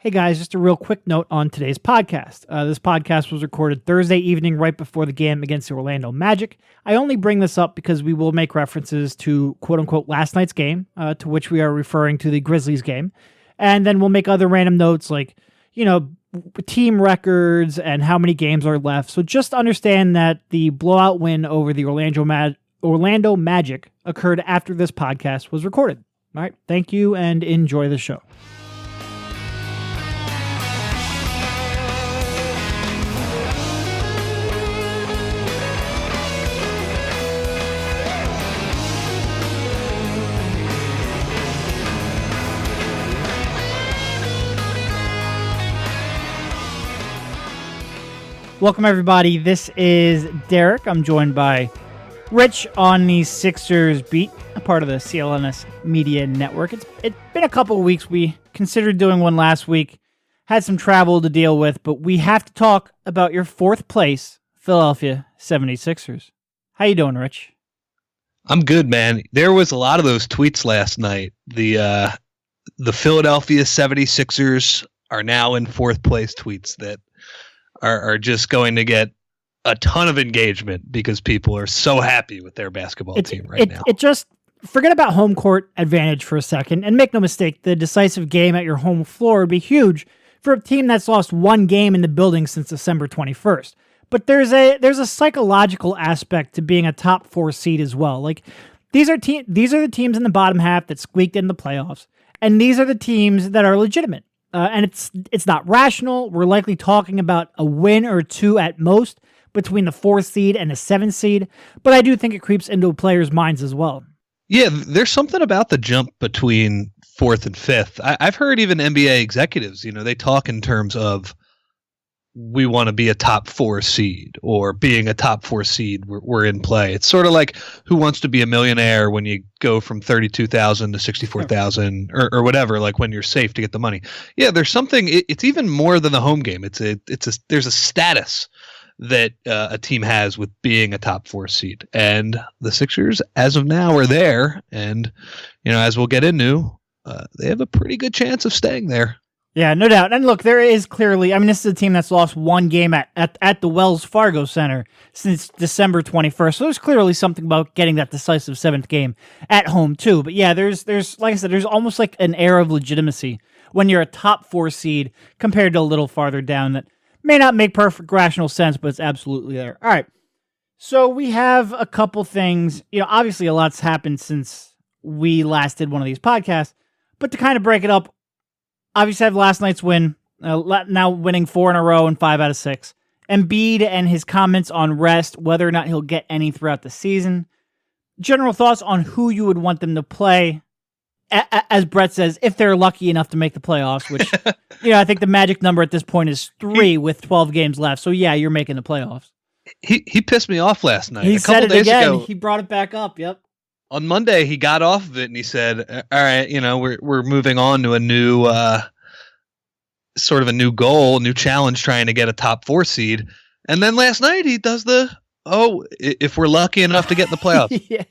Hey guys, just a real quick note on today's podcast. This podcast was recorded Thursday evening right before the game against the Orlando Magic. I only bring this up because we will make references to quote-unquote last night's game, to which we are referring to the Grizzlies game. And then we'll make other random notes like, team records and how many games are left. So just understand that the blowout win over the Orlando Magic occurred after this podcast was recorded. All right, thank you and enjoy the show. Welcome, everybody. This is Derek. I'm joined by Rich on the Sixers beat, a part of the CLNS Media Network. It's been a couple of weeks. We considered doing one last week, had some travel to deal with, but we have to talk about your fourth place Philadelphia 76ers. How you doing, Rich? I'm good, man. There was a lot of those tweets last night. The Philadelphia 76ers are now in fourth place tweets that are just going to get a ton of engagement because people are so happy with their basketball team right now. It just, forget about home court advantage for a second, and make no mistake, the decisive game at your home floor would be huge for a team that's lost one game in the building since December 21st. But there's a psychological aspect to being a top four seed as well. Like these are the teams in the bottom half that squeaked in the playoffs, and these are the teams that are legitimate. And it's not rational. We're likely talking about a win or two at most between the 4th seed and the 7th seed, but I do think it creeps into players' minds as well. Yeah, there's something about the jump between 4th and 5th. I've heard even NBA executives, they talk in terms of we want to be a top 4 seed, or being a top 4 seed, we're in play. It's sort of like Who Wants to Be a Millionaire when you go from 32,000 to 64,000 or whatever, like when you're safe to get the money. Yeah, there's something, it's even more than the home game. There's a status that a team has with being a top 4 seed. And the Sixers, as of now, are there. And, as we'll get into, they have a pretty good chance of staying there. Yeah, no doubt. And look, there is clearly, this is a team that's lost one game at the Wells Fargo Center since December 21st. So there's clearly something about getting that decisive 7th game at home too. But yeah, there's like I said, there's almost like an air of legitimacy when you're a top 4 seed compared to a little farther down that may not make perfect rational sense, but it's absolutely there. All right. So we have a couple things, obviously a lot's happened since we last did one of these podcasts, but to kind of break it up, obviously, I have last night's win, now winning 4 in a row and 5 out of 6. Embiid and his comments on rest, whether or not he'll get any throughout the season. General thoughts on who you would want them to play, as Brett says, if they're lucky enough to make the playoffs, which, I think the magic number at this point is 3 with 12 games left. So, yeah, you're making the playoffs. He pissed me off last night. He said it again. He brought it back up, yep. On Monday, he got off of it and he said, all right, we're moving on to a new sort of a new goal, new challenge, trying to get a top 4 seed. And then last night he does if we're lucky enough to get in the playoffs. Yeah.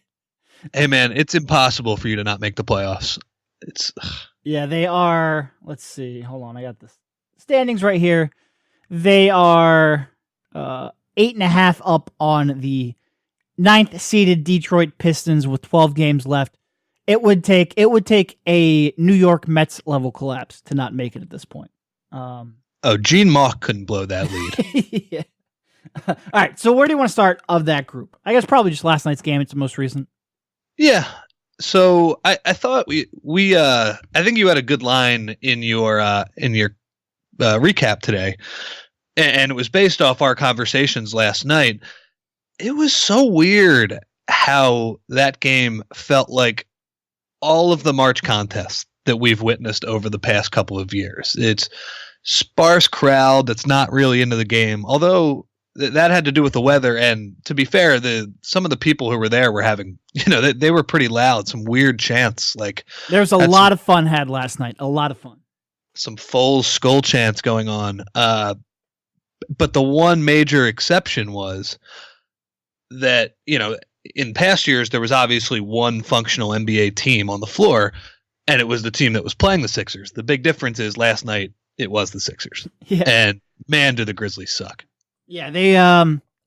Hey, man, it's impossible for you to not make the playoffs. Yeah, they are. Let's see. Hold on. I got the standings right here. They are 8.5 up on the 9th seeded Detroit Pistons with 12 games left. It would take a New York Mets level collapse to not make it at this point. Gene Mauch couldn't blow that lead. Yeah. All right. So where do you want to start of that group? I guess probably just last night's game. It's the most recent. Yeah. So I thought we I think you had a good line in your recap today, and it was based off our conversations last night. It was so weird how that game felt like all of the March contests that we've witnessed over the past couple of years. It's sparse crowd that's not really into the game, although that had to do with the weather. And to be fair, some of the people who were there were having, they were pretty loud, some weird chants. Like there was a lot of fun had last night, a lot of fun. Some full skull chants going on. But the one major exception was that, in past years, there was obviously one functional NBA team on the floor, and it was the team that was playing the Sixers. The big difference is last night it was the Sixers. Yeah. And man, do the Grizzlies suck. Yeah, they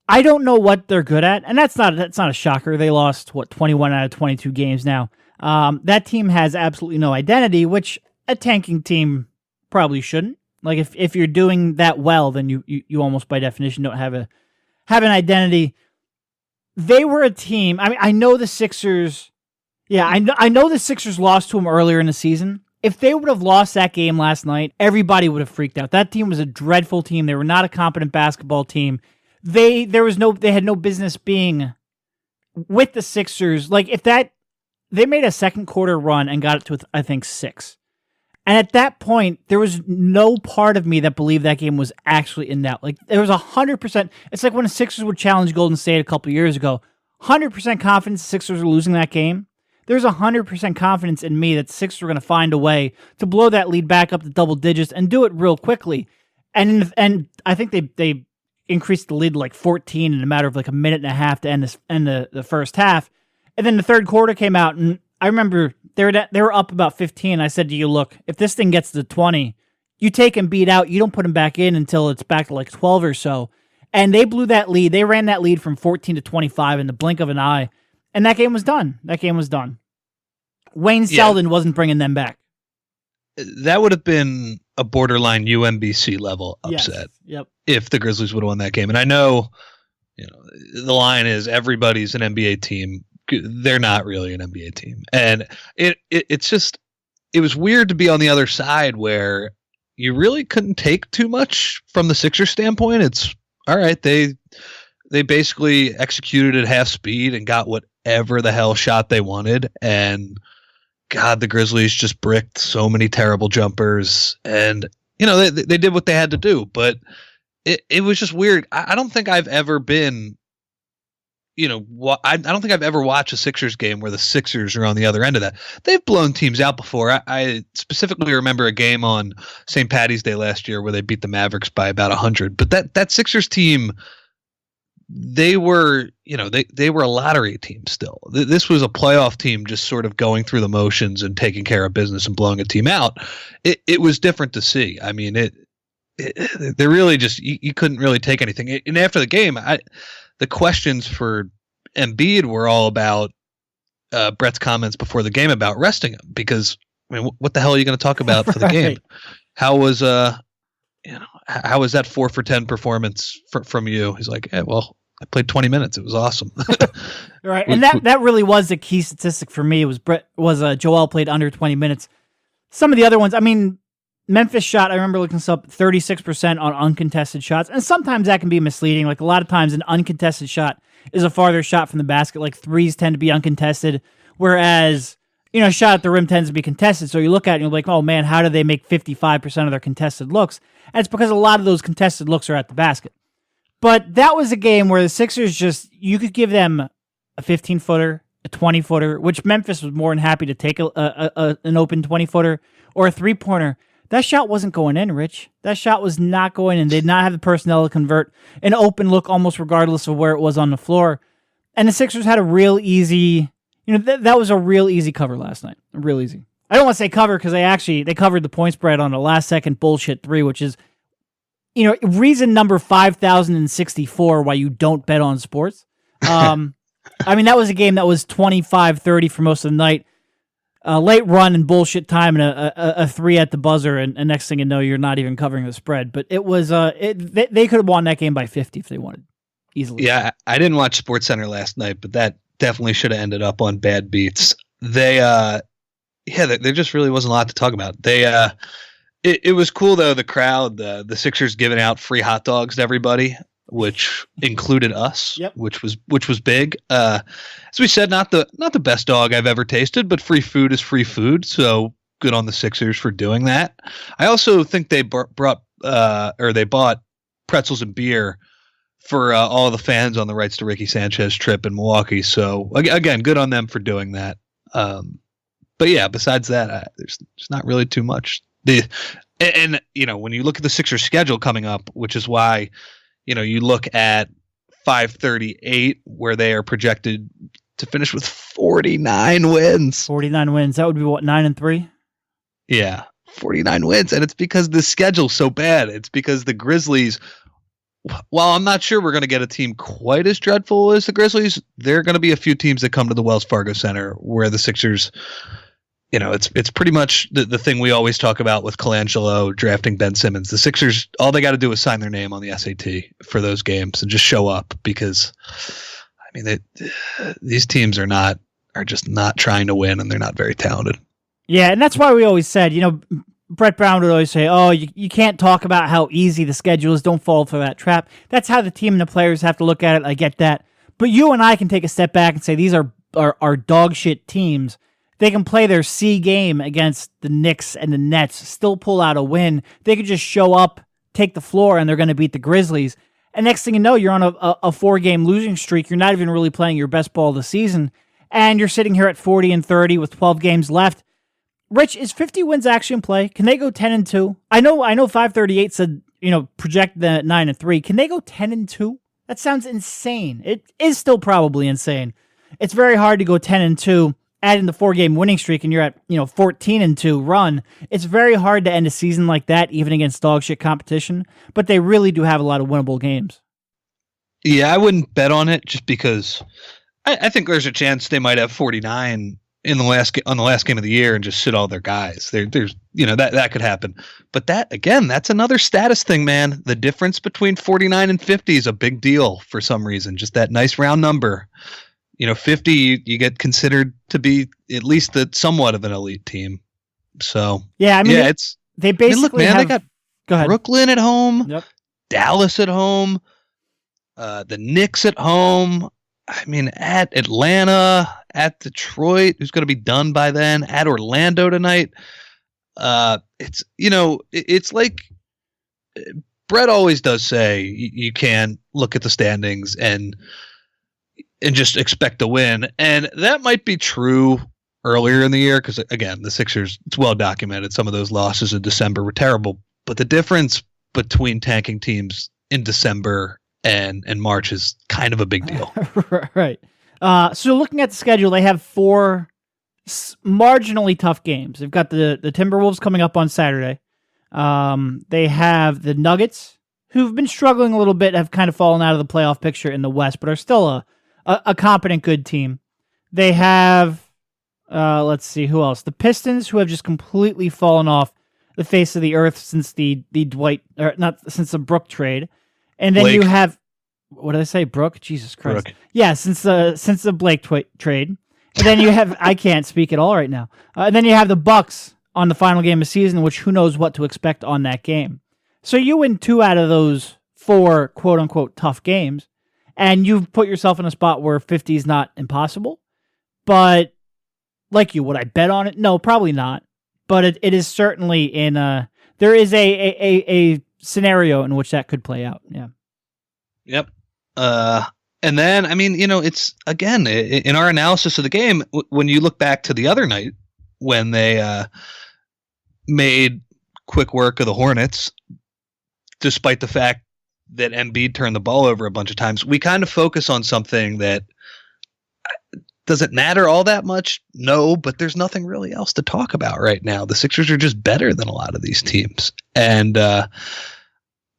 I don't know what they're good at, and that's not a shocker. They lost 21 out of 22 games now. That team has absolutely no identity, which a tanking team probably shouldn't. Like if you're doing that well, then you almost by definition don't have an identity. They were a team. I mean, I know the Sixers. Yeah, I know the Sixers lost to them earlier in the season. If they would have lost that game last night, everybody would have freaked out. That team was a dreadful team. They were not a competent basketball team. They had no business being with the Sixers. Like they made a second quarter run and got it to I think 6. And at that point, there was no part of me that believed that game was actually in doubt. Like there was 100%. It's like when the Sixers would challenge Golden State a couple years ago. 100% confidence the Sixers were losing that game. There's 100% confidence in me that the Sixers were going to find a way to blow that lead back up to double digits and do it real quickly. And I think they increased the lead to like 14 in a matter of like a minute and a half to end the first half. And then the third quarter came out, and I remember they were up about 15. I said to you, look, if this thing gets to 20, you take Embiid out. You don't put him back in until it's back to like 12 or so. And they blew that lead. They ran that lead from 14 to 25 in the blink of an eye. And that game was done. Wayne Selden wasn't bringing them back. That would have been a borderline UMBC level upset. Yes. Yep. If the Grizzlies would have won that game. And I know, the line is everybody's an NBA team. They're not really an NBA team. And it's just, it was weird to be on the other side where you really couldn't take too much from the Sixers standpoint. It's all right. They basically executed at half speed and got whatever the hell shot they wanted. And God, the Grizzlies just bricked so many terrible jumpers, and they did what they had to do. But it was just weird. I don't think I've ever been, I don't think I've ever watched a Sixers game where the Sixers are on the other end of that. They've blown teams out before. I specifically remember a game on St. Paddy's Day last year where they beat the Mavericks by about 100. But that Sixers team, they were a lottery team still. This was a playoff team just sort of going through the motions and taking care of business and blowing a team out. It was different to see. I mean, they really just, you couldn't really take anything. And after the game, the questions for Embiid were all about Brett's comments before the game about resting him, because I mean, what the hell are you going to talk about for the game? How was how was that 4 for 10 performance from you? He's like, well, I played 20 minutes. It was awesome. Right. And that really was the key statistic for me. It was Joel played under 20 minutes. Some of the other ones, I mean, Memphis shot, I remember looking this up, 36% on uncontested shots. And sometimes that can be misleading. Like a lot of times an uncontested shot is a farther shot from the basket. Like threes tend to be uncontested, whereas a shot at the rim tends to be contested. So you look at it and you're like, oh man, how do they make 55% of their contested looks? And it's because a lot of those contested looks are at the basket. But that was a game where the Sixers you could give them a 15-footer, a 20-footer, which Memphis was more than happy to take an open 20-footer or a three-pointer. That shot wasn't going in, Rich. That shot was not going in. They did not have the personnel to convert an open look almost regardless of where it was on the floor. And the Sixers had a real easy, that was a real easy cover last night. Real easy. I don't want to say cover because they covered the point spread on a last-second bullshit 3, which is, reason number 5,064 why you don't bet on sports. I mean, that was a game that was 25-30 for most of the night. Late run and bullshit time and a 3 at the buzzer, and next thing you know, you're not even covering the spread. But it was they could have won that game by 50 if they wanted, easily. Yeah, I didn't watch SportsCenter last night, but that definitely should have ended up on bad beats. There just really wasn't a lot to talk about. It was cool though. The crowd, the Sixers giving out free hot dogs to everybody, which included us, yep. which was big. As we said, not the best dog I've ever tasted, but free food is free food. So good on the Sixers for doing that. I also think they bought pretzels and beer for all the fans on the Rights to Ricky Sanchez trip in Milwaukee. So again, good on them for doing that. But yeah, besides that, there's not really too much. And when you look at the Sixers schedule coming up, which is why, you look at 538 where they are projected to finish with 49 wins. 49 wins. That would be what, 9-3? Yeah. 49 wins, and it's because the schedule's so bad. It's because the Grizzlies, while I'm not sure we're going to get a team quite as dreadful as the Grizzlies, there are going to be a few teams that come to the Wells Fargo Center where the Sixers, it's pretty much the thing we always talk about with Colangelo drafting Ben Simmons. The Sixers, all they got to do is sign their name on the SAT for those games and just show up, because these teams are just not trying to win, and they're not very talented. Yeah, and that's why we always said, Brett Brown would always say, oh, you can't talk about how easy the schedule is. Don't fall for that trap. That's how the team and the players have to look at it. I get that. But you and I can take a step back and say these are dog shit teams. They can play their C game against the Knicks and the Nets, still pull out a win. They could just show up, take the floor, and they're going to beat the Grizzlies. And next thing you know, you're on a 4-game losing streak. You're not even really playing your best ball of the season. And you're sitting here at 40-30 with 12 games left. Rich, is 50 wins actually in play? Can they go 10-2? I know 538 said, project the 9-3. Can they go 10-2? That sounds insane. It is still probably insane. It's very hard to go 10-2, add in the 4-game winning streak, and you're at 14-2 run. It's very hard to end a season like that, even against dog shit competition. But they really do have a lot of winnable games. Yeah, I wouldn't bet on it just because I think there's a chance they might have 49 on the last game of the year and just sit all their guys. There's that could happen. But that's another status thing, man. The difference between 49 and 50 is a big deal for some reason. Just that nice round number. 50 you get considered to be at least somewhat of an elite team. So yeah, they basically look, man, have, they got Brooklyn at home, yep. Dallas at home, the Knicks at home. At Atlanta, at Detroit, who's going to be done by then, at Orlando tonight. It's like Brett always does say you can't look at the standings and just expect to win. And that might be true earlier in the year because, again, the Sixers, it's well documented. Some of those losses in December were terrible. But the difference between tanking teams in December and March is kind of a big deal. Right. So looking at the schedule, they have 4 marginally tough games. They've got the Timberwolves coming up on Saturday. They have the Nuggets, who've been struggling a little bit, have kind of fallen out of the playoff picture in the West, but are still a competent, good team. They have, let's see, who else? The Pistons, who have just completely fallen off the face of the earth since the Brook trade. And then you have, what did I say? Brooke? Jesus Christ. Brooke. Yeah, since the Blake trade. And then you have, I can't speak at all right now. And then you have the Bucks on the final game of the season, which who knows what to expect on that game. So you win 2 out of those 4 quote unquote tough games, and you've put yourself in a spot where 50 is not impossible. But would I bet on it? No, probably not. But it is certainly there is a scenario in which that could play out. Yeah. Yep. And then, it's, again, in our analysis of the game, when you look back to the other night when they made quick work of the Hornets, despite the fact that Embiid turned the ball over a bunch of times, we kind of focus on something that doesn't matter all that much. No, but there's nothing really else to talk about right now. The Sixers are just better than a lot of these teams. And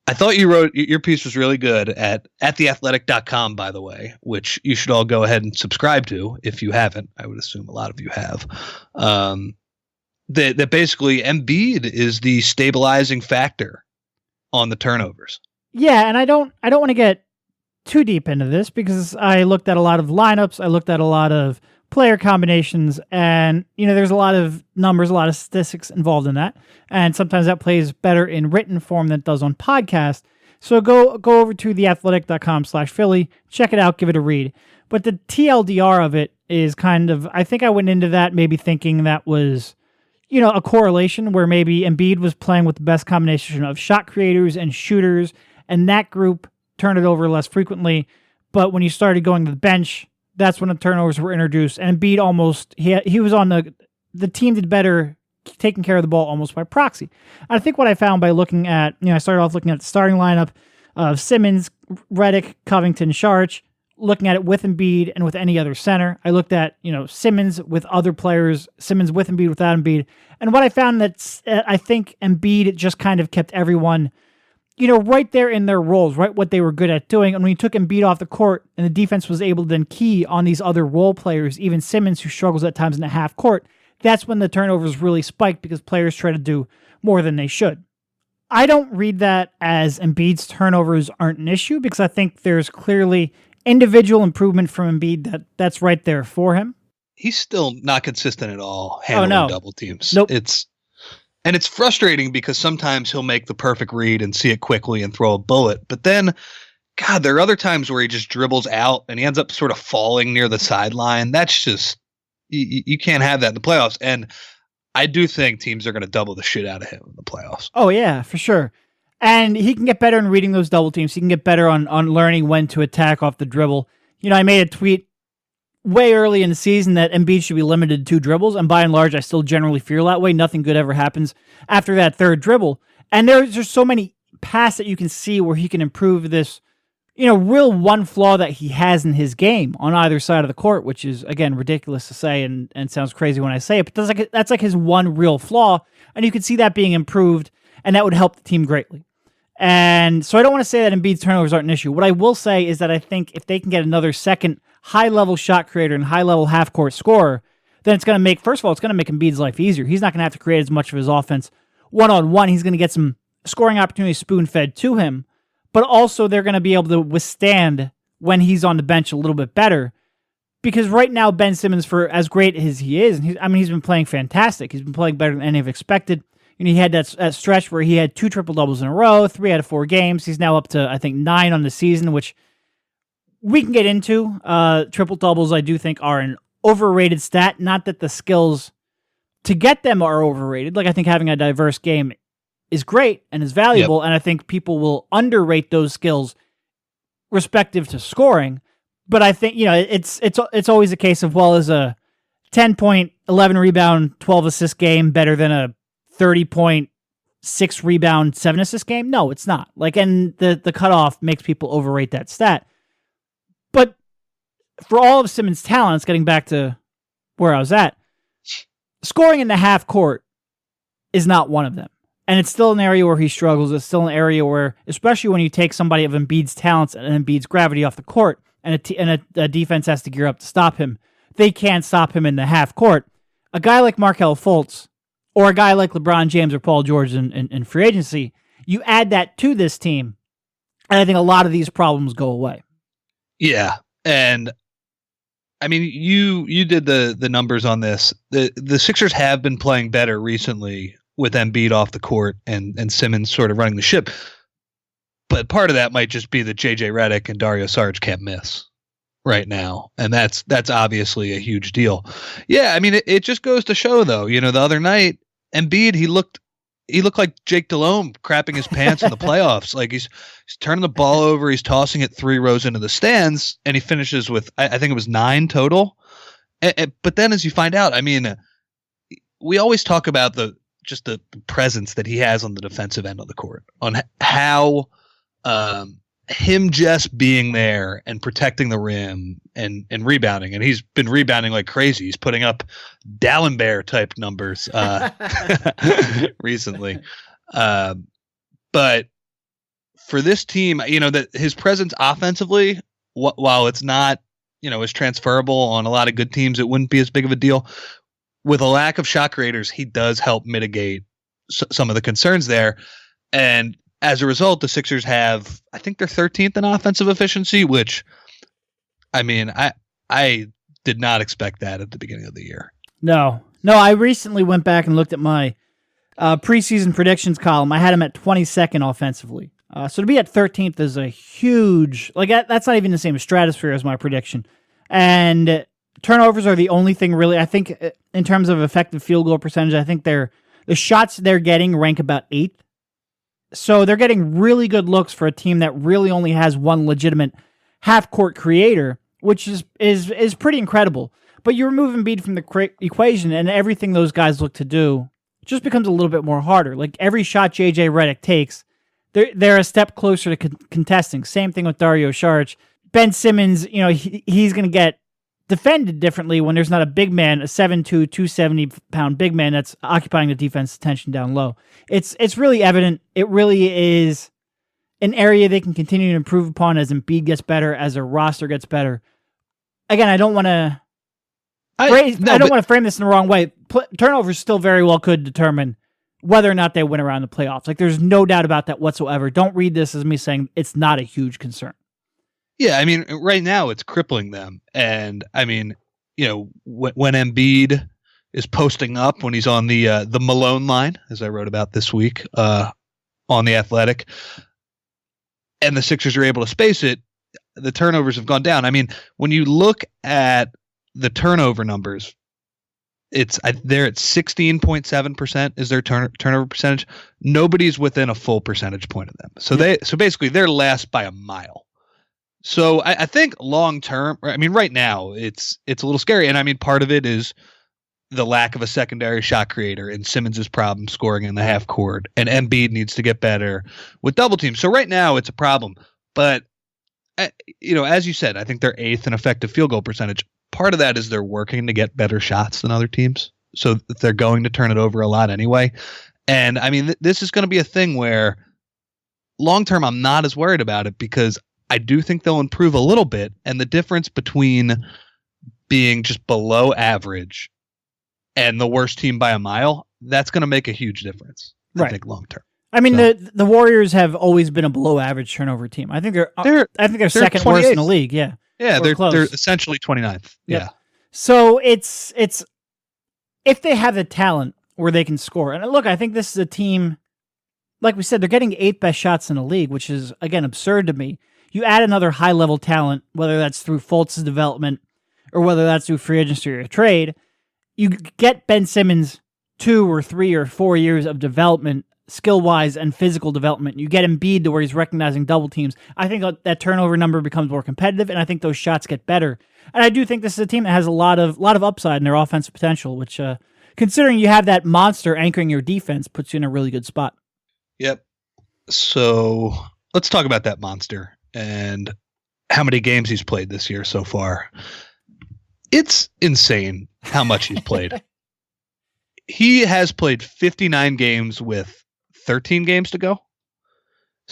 I thought you wrote, your piece was really good at theathletic.com, by the way, which you should all go ahead and subscribe to if you haven't. I would assume a lot of you have. That basically Embiid is the stabilizing factor on the turnovers. Yeah, and I don't want to get too deep into this because I looked at a lot of lineups, I looked at a lot of player combinations, and there's a lot of numbers, a lot of statistics involved in that, and sometimes that plays better in written form than it does on podcast. So go over to theathletic.com/Philly, check it out, give it a read. But the TLDR of it is kind of, I think I went into that maybe thinking that was a correlation where maybe Embiid was playing with the best combination of shot creators and shooters, and that group turned it over less frequently. But when you started going to the bench, that's when the turnovers were introduced. And Embiid almost, he was on the team did better taking care of the ball almost by proxy. I think what I found by looking at, I started off looking at the starting lineup of Simmons, Redick, Covington, Sharch, looking at it with Embiid and with any other center. I looked at, Simmons with other players, Simmons with Embiid, without Embiid. And what I found I think Embiid just kind of kept everyone, right there in their roles, right what they were good at doing. And when you took Embiid off the court and the defense was able to then key on these other role players, even Simmons, who struggles at times in the half court, that's when the turnovers really spiked because players try to do more than they should. I don't read that as Embiid's turnovers aren't an issue because I think there's clearly individual improvement from Embiid that's right there for him. He's still not consistent at all handling double teams. Nope. It's frustrating because sometimes he'll make the perfect read and see it quickly and throw a bullet. But then, God, there are other times where he just dribbles out and he ends up sort of falling near the sideline. That's just, you can't have that in the playoffs. And I do think teams are going to double the shit out of him in the playoffs. Oh, yeah, for sure. And he can get better in reading those double teams. He can get better on learning when to attack off the dribble. I made a tweet way early in the season that Embiid should be limited to 2 dribbles, and by and large, I still generally feel that way. Nothing good ever happens after that third dribble. And there's just so many paths that you can see where he can improve this, real one flaw that he has in his game on either side of the court, which is, again, ridiculous to say and sounds crazy when I say it, but that's like his one real flaw, and you can see that being improved, and that would help the team greatly. And so I don't want to say that Embiid's turnovers aren't an issue. What I will say is that I think if they can get another second high-level shot creator and high-level half-court scorer, then it's going to make, first of all, it's going to make Embiid's life easier. He's not going to have to create as much of his offense one-on-one. He's going to get some scoring opportunities spoon-fed to him, but also they're going to be able to withstand when he's on the bench a little bit better. Because right now, Ben Simmons, for as great as he is, he's been playing fantastic. He's been playing better than any have expected. He had that stretch where he had 2 triple-doubles in a row, 3 out of 4 games. He's now up to, I think, 9 on the season, which we can get into. Triple-doubles, I do think, are an overrated stat. Not that the skills to get them are overrated. Like, I think having a diverse game is great and is valuable, and I think people will underrate those skills respective to scoring. But I think, it's always a case of, well, is a 10-point, 11 rebound, 12 assist game better than a 30-point, 6 rebound, 7 assist game? No, it's not. And the cutoff makes people overrate that stat. But for all of Simmons' talents, getting back to where I was at, scoring in the half court is not one of them. And it's still an area where he struggles. It's still an area where, especially when you take somebody of Embiid's talents and Embiid's gravity off the court, and a defense has to gear up to stop him, they can't stop him in the half court. A guy like Markelle Fultz, or a guy like LeBron James or Paul George in free agency, you add that to this team, and I think a lot of these problems go away. Yeah, and I mean, you did the numbers on this. The Sixers have been playing better recently with Embiid off the court and Simmons sort of running the ship. But part of that might just be that JJ Redick and Dario Saric can't miss right now, and that's obviously a huge deal. Yeah, I mean, it just goes to show, though. The other night, Embiid, he looked like Jake Delhomme crapping his pants in the playoffs. Like he's turning the ball over, he's tossing it 3 rows into the stands, and he finishes with I think it was 9 total. But then, as you find out, I mean, we always talk about the presence that he has on the defensive end of the court, on how him just being there and protecting the rim and rebounding. And he's been rebounding like crazy. He's putting up Dallenberg type numbers recently. But for this team, that his presence offensively, while it's not, is transferable on a lot of good teams, it wouldn't be as big of a deal. With a lack of shot creators, he does help mitigate some of the concerns there. And as a result, the Sixers have, I think they're 13th in offensive efficiency, which, I mean, I did not expect that at the beginning of the year. No, I recently went back and looked at my preseason predictions column. I had him at 22nd offensively. So to be at 13th is a huge, that's not even the same stratosphere as my prediction. And turnovers are the only thing really, I think, in terms of effective field goal percentage, I think the shots they're getting rank about 8th. So they're getting really good looks for a team that really only has one legitimate half-court creator, which is pretty incredible. But you remove Embiid from the equation, and everything those guys look to do just becomes a little bit more harder. Like every shot JJ Redick takes, they're a step closer to contesting. Same thing with Dario Saric. Ben Simmons, he's going to get defended differently when there's not a big man, a 7'2", 270-pound big man that's occupying the defense attention down low. It's really evident. It really is an area they can continue to improve upon as Embiid gets better, as their roster gets better. Again, I don't want to frame this in the wrong way. Turnovers still very well could determine whether or not they win around the playoffs. Like, there's no doubt about that whatsoever. Don't read this as me saying it's not a huge concern. Yeah, I mean, right now it's crippling them. And I mean, when Embiid is posting up, when he's on the Malone line, as I wrote about this week on The Athletic, and the Sixers are able to space it, the turnovers have gone down. I mean, when you look at the turnover numbers, they're at 16.7% is their turnover percentage. Nobody's within a full percentage point of them. So basically they're last by a mile. So I think long term, I mean, right now it's a little scary. And I mean, part of it is the lack of a secondary shot creator and Simmons' problem scoring in the half court, and Embiid needs to get better with double teams. So right now it's a problem, but as you said, I think they're 8th in effective field goal percentage. Part of that is they're working to get better shots than other teams. So they're going to turn it over a lot anyway. And I mean, this is going to be a thing where long term, I'm not as worried about it because I do think they'll improve a little bit. And the difference between being just below average and the worst team by a mile, that's going to make a huge difference, I think, long term. I mean, the Warriors have always been a below average turnover team. I think they're second worst in the league. Yeah. Yeah, they're essentially 29th. Yeah. So it's if they have the talent where they can score. And look, I think this is a team, like we said, they're getting 8th best shots in the league, which is, again, absurd to me. You add another high-level talent, whether that's through Fultz's development or whether that's through free agency or a trade, you get Ben Simmons 2 or 3 or 4 years of development, skill-wise and physical development. You get Embiid to where he's recognizing double teams. I think that turnover number becomes more competitive, and I think those shots get better. And I do think this is a team that has a lot of upside in their offensive potential, which, considering you have that monster anchoring your defense, puts you in a really good spot. Yep. So let's talk about that monster and how many games he's played this year so far. It's insane how much he's played. He has played 59 games with 13 games to go.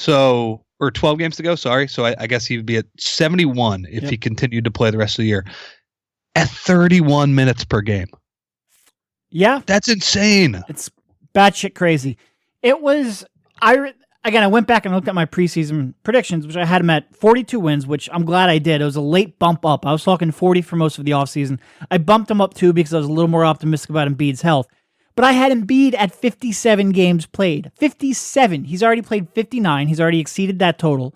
Or 12 games to go, sorry. So I guess he would be at 71 if he continued to play the rest of the year at 31 minutes per game. Yeah. That's insane. It's batshit crazy. It was, I went back and looked at my preseason predictions, which I had him at 42 wins, which I'm glad I did. It was a late bump up. I was talking 40 for most of the offseason. I bumped him up too because I was a little more optimistic about Embiid's health. But I had Embiid at 57 games played. 57. He's already played 59. He's already exceeded that total.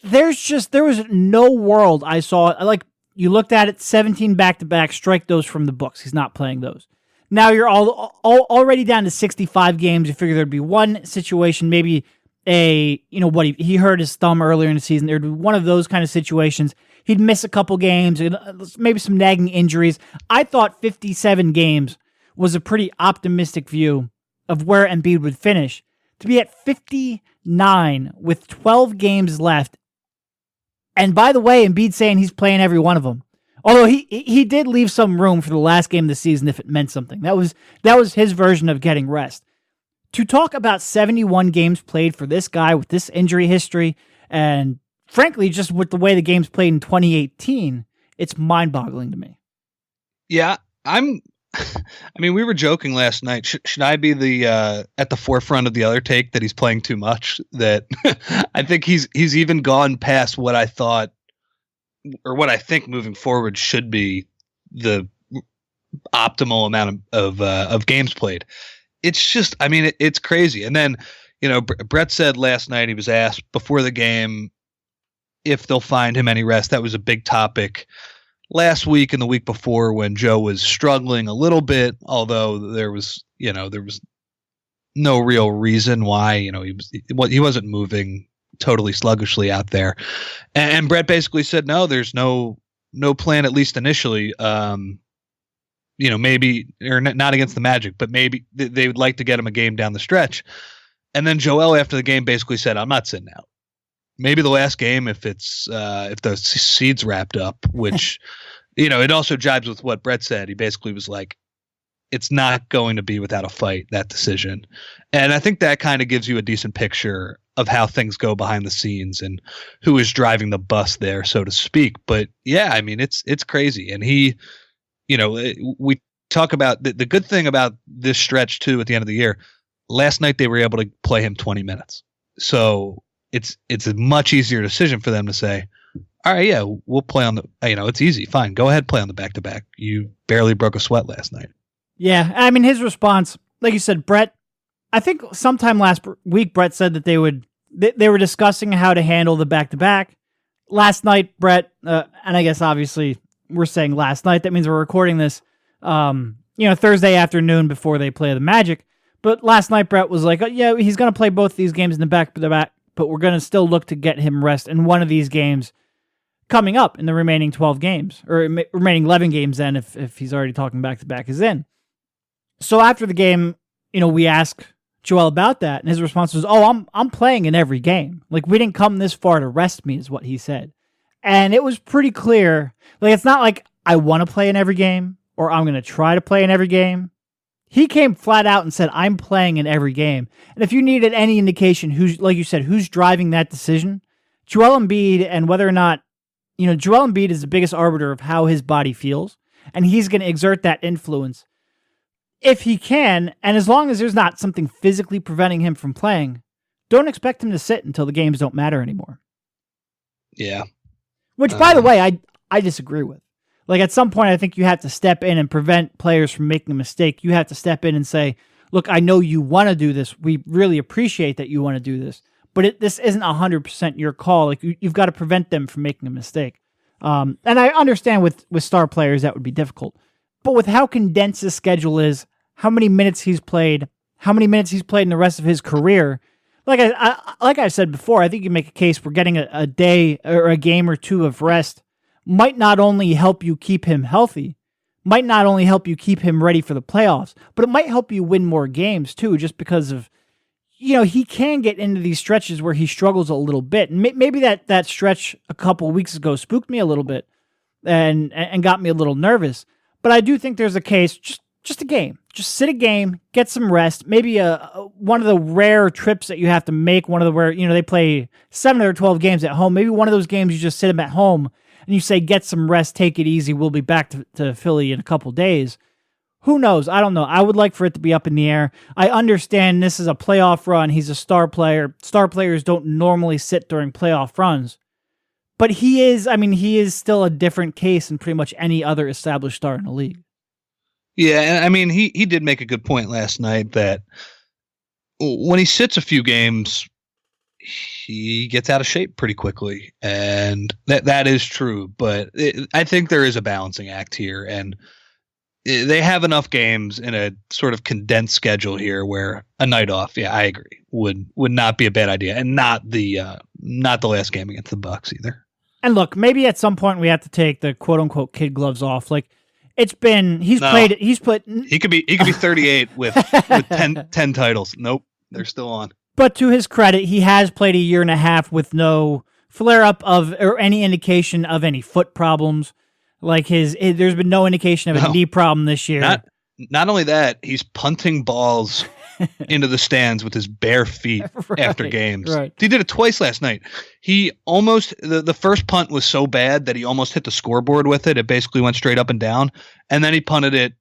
There was no world I saw. Like, you looked at it, 17 back-to-back, strike those from the books. He's not playing those. Now you're already down to 65 games. You figure there'd be one situation, maybe he hurt his thumb earlier in the season. There'd be one of those kind of situations. He'd miss a couple games, maybe some nagging injuries. I thought 57 games was a pretty optimistic view of where Embiid would finish. To be at 59 with 12 games left. And by the way, Embiid saying he's playing every one of them. Although he did leave some room for the last game of the season if it meant something. That was his version of getting rest. To talk about 71 games played for this guy with this injury history, and frankly, just with the way the games played in 2018, it's mind-boggling to me. Yeah, we were joking last night. Should I be at the forefront of the other take that he's playing too much? That I think he's even gone past what I thought, or what I think moving forward should be the optimal amount of games played. It's just, it's crazy. And then, Brett said last night, he was asked before the game if they'll find him any rest. That was a big topic last week and the week before when Joe was struggling a little bit, although there was no real reason why, he wasn't moving totally sluggishly out there. And Brett basically said, no, there's no plan, at least initially. Maybe, or not against the Magic, but maybe they would like to get him a game down the stretch. And then Joel after the game basically said, I'm not sitting out. maybe the last game if the seed's wrapped up, which it also jibes with what Brett said. He basically was like, it's not going to be without a fight, that decision. And I think that kind of gives you a decent picture of how things go behind the scenes and who is driving the bus there, so to speak. But yeah, I mean, it's crazy. And he, we talk about the good thing about this stretch too, at the end of the year, last night they were able to play him 20 minutes. So it's a much easier decision for them to say, all right, yeah, we'll play on the, it's easy. Fine. Go ahead, play on the back-to-back. You barely broke a sweat last night. Yeah, I mean, his response, like you said, Brett, I think sometime last week, Brett said that they were discussing how to handle the back-to-back. Last night, Brett, and I guess obviously we're saying last night, that means we're recording this, Thursday afternoon before they play the Magic. But last night, Brett was like, yeah, he's going to play both these games in the back-to-back, but we're going to still look to get him rest in one of these games coming up in the remaining 12 games, or remaining 11 games then, if he's already talking back-to-back is in. So after the game, we asked Joel about that, and his response was, I'm playing in every game. Like, we didn't come this far to rest me, is what he said. And it was pretty clear. Like, it's not like I want to play in every game, or I'm going to try to play in every game. He came flat out and said, I'm playing in every game. And if you needed any indication, like you said, who's driving that decision, Joel Embiid, and whether or not, Joel Embiid is the biggest arbiter of how his body feels, and he's going to exert that influence if he can, and as long as there's not something physically preventing him from playing, don't expect him to sit until the games don't matter anymore. Yeah. Which, by the way, I disagree with. Like, at some point, I think you have to step in and prevent players from making a mistake. You have to step in and say, look, I know you want to do this. We really appreciate that you want to do this, but this isn't 100% your call. Like, you've got to prevent them from making a mistake. And I understand with star players that would be difficult. But with how condensed his schedule is, how many minutes he's played in the rest of his career, like I said before, I think you make a case for getting a day or a game or two of rest might not only help you keep him healthy, might not only help you keep him ready for the playoffs, but it might help you win more games too, just because of, he can get into these stretches where he struggles a little bit. And maybe that stretch a couple of weeks ago spooked me a little bit and got me a little nervous. But I do think there's a case, just a game. Just sit a game, get some rest. Maybe one of the rare trips that you have to make, one of the where, they play 7 or 12 games at home. Maybe one of those games you just sit them at home and you say, get some rest, take it easy. We'll be back to Philly in a couple days. Who knows? I don't know. I would like for it to be up in the air. I understand this is a playoff run. He's a star player. Star players don't normally sit during playoff runs. But he is still a different case than pretty much any other established star in the league. Yeah, I mean, he did make a good point last night that when he sits a few games, he gets out of shape pretty quickly, and that is true. But I think there is a balancing act here, and they have enough games in a sort of condensed schedule here where a night off, yeah, I agree, would not be a bad idea, and not the last game against the Bucks either. And look, maybe at some point we have to take the quote unquote kid gloves off. Like, he could be 38 with 10 titles. Nope, they're still on. But to his credit, he has played a year and a half with no flare up of or any indication of any foot problems. Like there's been no indication of a knee problem this year. Not only that, he's punting balls into the stands with his bare feet after games. Right. He did it twice last night. He almost, the first punt was so bad that he almost hit the scoreboard with it. It basically went straight up and down. And then he punted it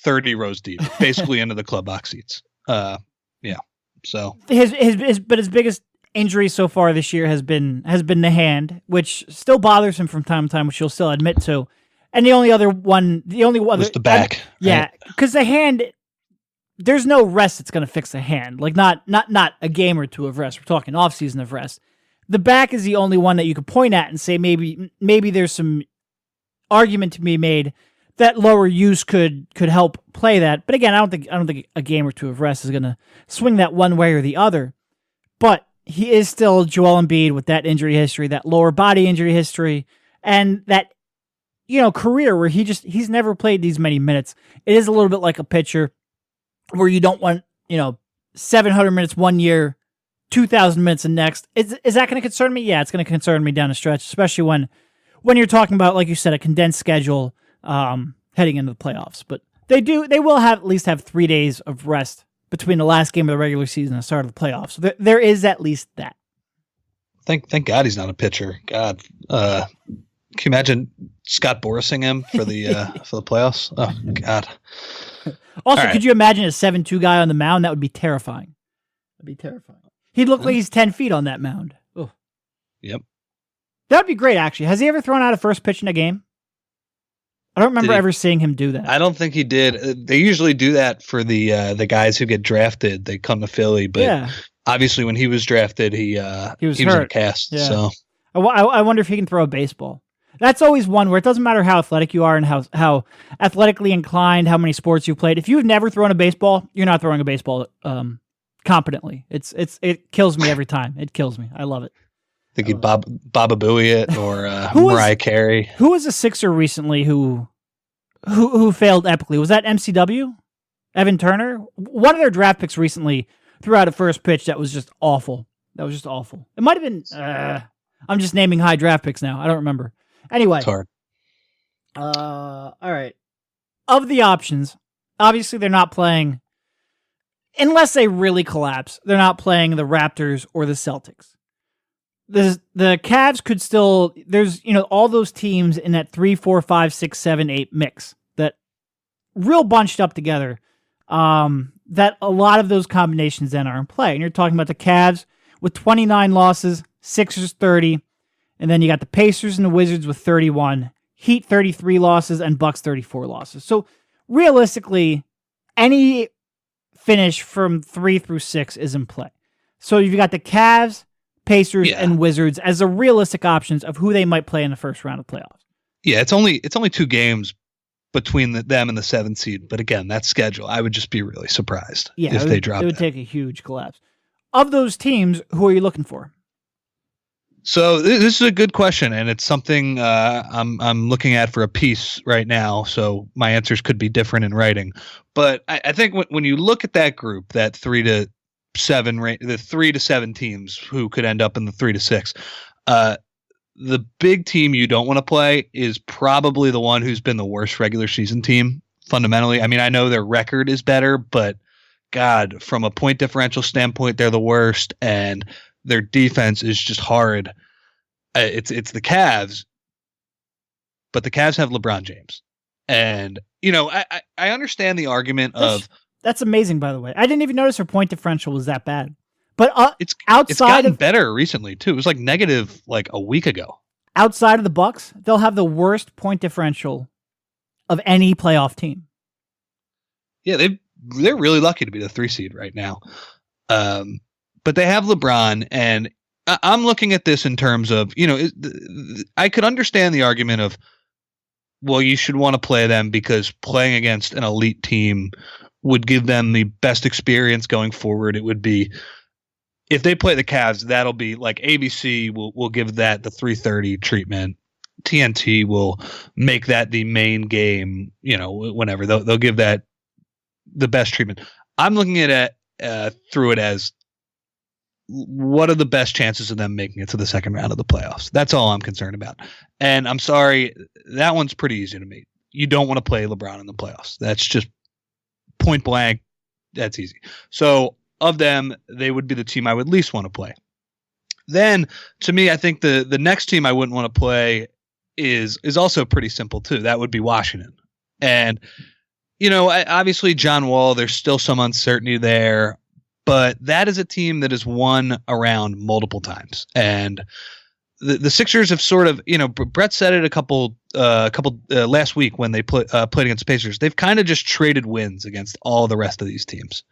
30 rows deep, basically into the club box seats. Yeah. So his biggest injury so far this year has been the hand, which still bothers him from time to time, which he'll still admit to. And the only other was the back. Yeah, because the hand, there's no rest that's going to fix the hand. Like not a game or two of rest. We're talking off season of rest. The back is the only one that you could point at and say maybe there's some argument to be made that lower use could help play that. But again, I don't think a game or two of rest is going to swing that one way or the other. But he is still Joel Embiid with that injury history, that lower body injury history, and that career where he's never played these many minutes. It is a little bit like a pitcher where you don't want 700 minutes one year 2,000 minutes in next. Is that going to concern me? Yeah, it's going to concern me down the stretch, especially when you're talking about, like you said, a condensed schedule heading into the playoffs. But they will at least have 3 days of rest between the last game of the regular season and the start of the playoffs. So there is at least that. Thank God he's not a pitcher. God, can you imagine Scott Borising him for the for the playoffs? Oh God. Also, could you imagine a 7-2 guy on the mound? That would be terrifying. That'd be terrifying. He'd look like he's 10 feet on that mound. Ugh. Yep. That would be great, actually. Has he ever thrown out a first pitch in a game? I don't remember ever seeing him do that. I don't think he did. They usually do that for the guys who get drafted. They come to Philly, but obviously when he was drafted, he was in a cast. Yeah. So I wonder if he can throw a baseball. That's always one where it doesn't matter how athletic you are and how athletically inclined, how many sports you've played. If you've never thrown a baseball, you're not throwing a baseball competently. It kills me every time. It kills me. I love it. I think he'd Baba Booey it or Mariah Carey. Who was a Sixer recently who failed epically? Was that MCW? Evan Turner? One of their draft picks recently threw out a first pitch that was just awful. That was just awful. It might have been... I'm just naming high draft picks now. I don't remember. Anyway. It's hard. All right. Of the options, obviously they're not playing... Unless they really collapse, they're not playing the Raptors or the Celtics. The Cavs could still, there's, all those teams in that 3, 4, 5, 6, 7, 8 mix that real bunched up together, that a lot of those combinations then are in play. And you're talking about the Cavs with 29 losses, Sixers 30, and then you got the Pacers and the Wizards with 31, Heat 33 losses, and Bucks 34 losses. So realistically, any finish from 3 through 6 is in play. So you've got the Cavs, Pacers, and Wizards as the realistic options of who they might play in the first round of playoffs. Yeah, it's only 2 games between them and the 7th seed. But again, that schedule, I would just be really surprised if they dropped it. It would take a huge collapse. Of those teams, who are you looking for? So this is a good question, and it's something I'm looking at for a piece right now. So my answers could be different in writing. But I think when you look at that group, that 3 to 7, the 3 to 7 teams who could end up in the 3 to 6, the big team you don't want to play is probably the one who's been the worst regular season team fundamentally. I mean, I know their record is better, but God, from a point differential standpoint, they're the worst, and their defense is just horrid. It's the Cavs, but the Cavs have LeBron James, and I understand the argument that's amazing. By the way, I didn't even notice her point differential was that bad. But it's gotten better recently too. It was like negative like a week ago. Outside of the Bucks, they'll have the worst point differential of any playoff team. Yeah, they're really lucky to be the 3 seed right now. But they have LeBron, and I'm looking at this in terms of, I could understand the argument of, well, you should want to play them because playing against an elite team would give them the best experience going forward. It would be, if they play the Cavs, that'll be like ABC will give that the 3:30 treatment. TNT will make that the main game, whenever they'll give that the best treatment. I'm looking at it through it as, what are the best chances of them making it to the second round of the playoffs? That's all I'm concerned about. And I'm sorry, that one's pretty easy to me. You don't want to play LeBron in the playoffs. That's just point blank. That's easy. So of them, they would be the team I would least want to play. Then, to me, I think the next team I wouldn't want to play is also pretty simple too. That would be Washington. And obviously John Wall, there's still some uncertainty there, but that is a team that has won around multiple times. And the Sixers have sort of, Brett said it a couple last week when they played against the Pacers. They've kind of just traded wins against all the rest of these teams.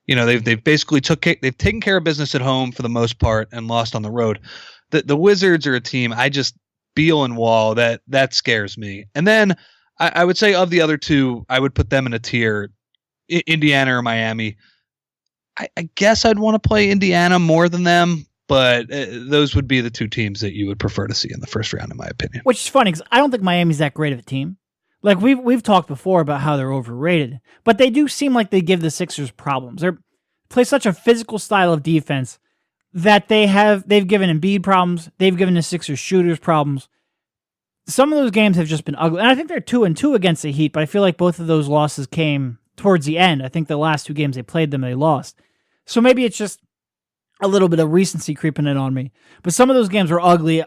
They've basically they've taken care of business at home for the most part and lost on the road. The Wizards are a team, Beal and Wall, that scares me. And then I would say of the other two, I would put them in a tier, Indiana or Miami. I guess I'd want to play Indiana more than them, but those would be the 2 teams that you would prefer to see in the first round, in my opinion. Which is funny because I don't think Miami's that great of a team. Like we've talked before about how they're overrated, but they do seem like they give the Sixers problems. They play such a physical style of defense. that they've given Embiid problems. They've given the Sixers shooters problems. Some of those games have just been ugly. And I think they're 2-2 against the Heat, but I feel like both of those losses came towards the end. I think the last 2 games they played them, they lost. So maybe it's just a little bit of recency creeping in on me. But some of those games were ugly.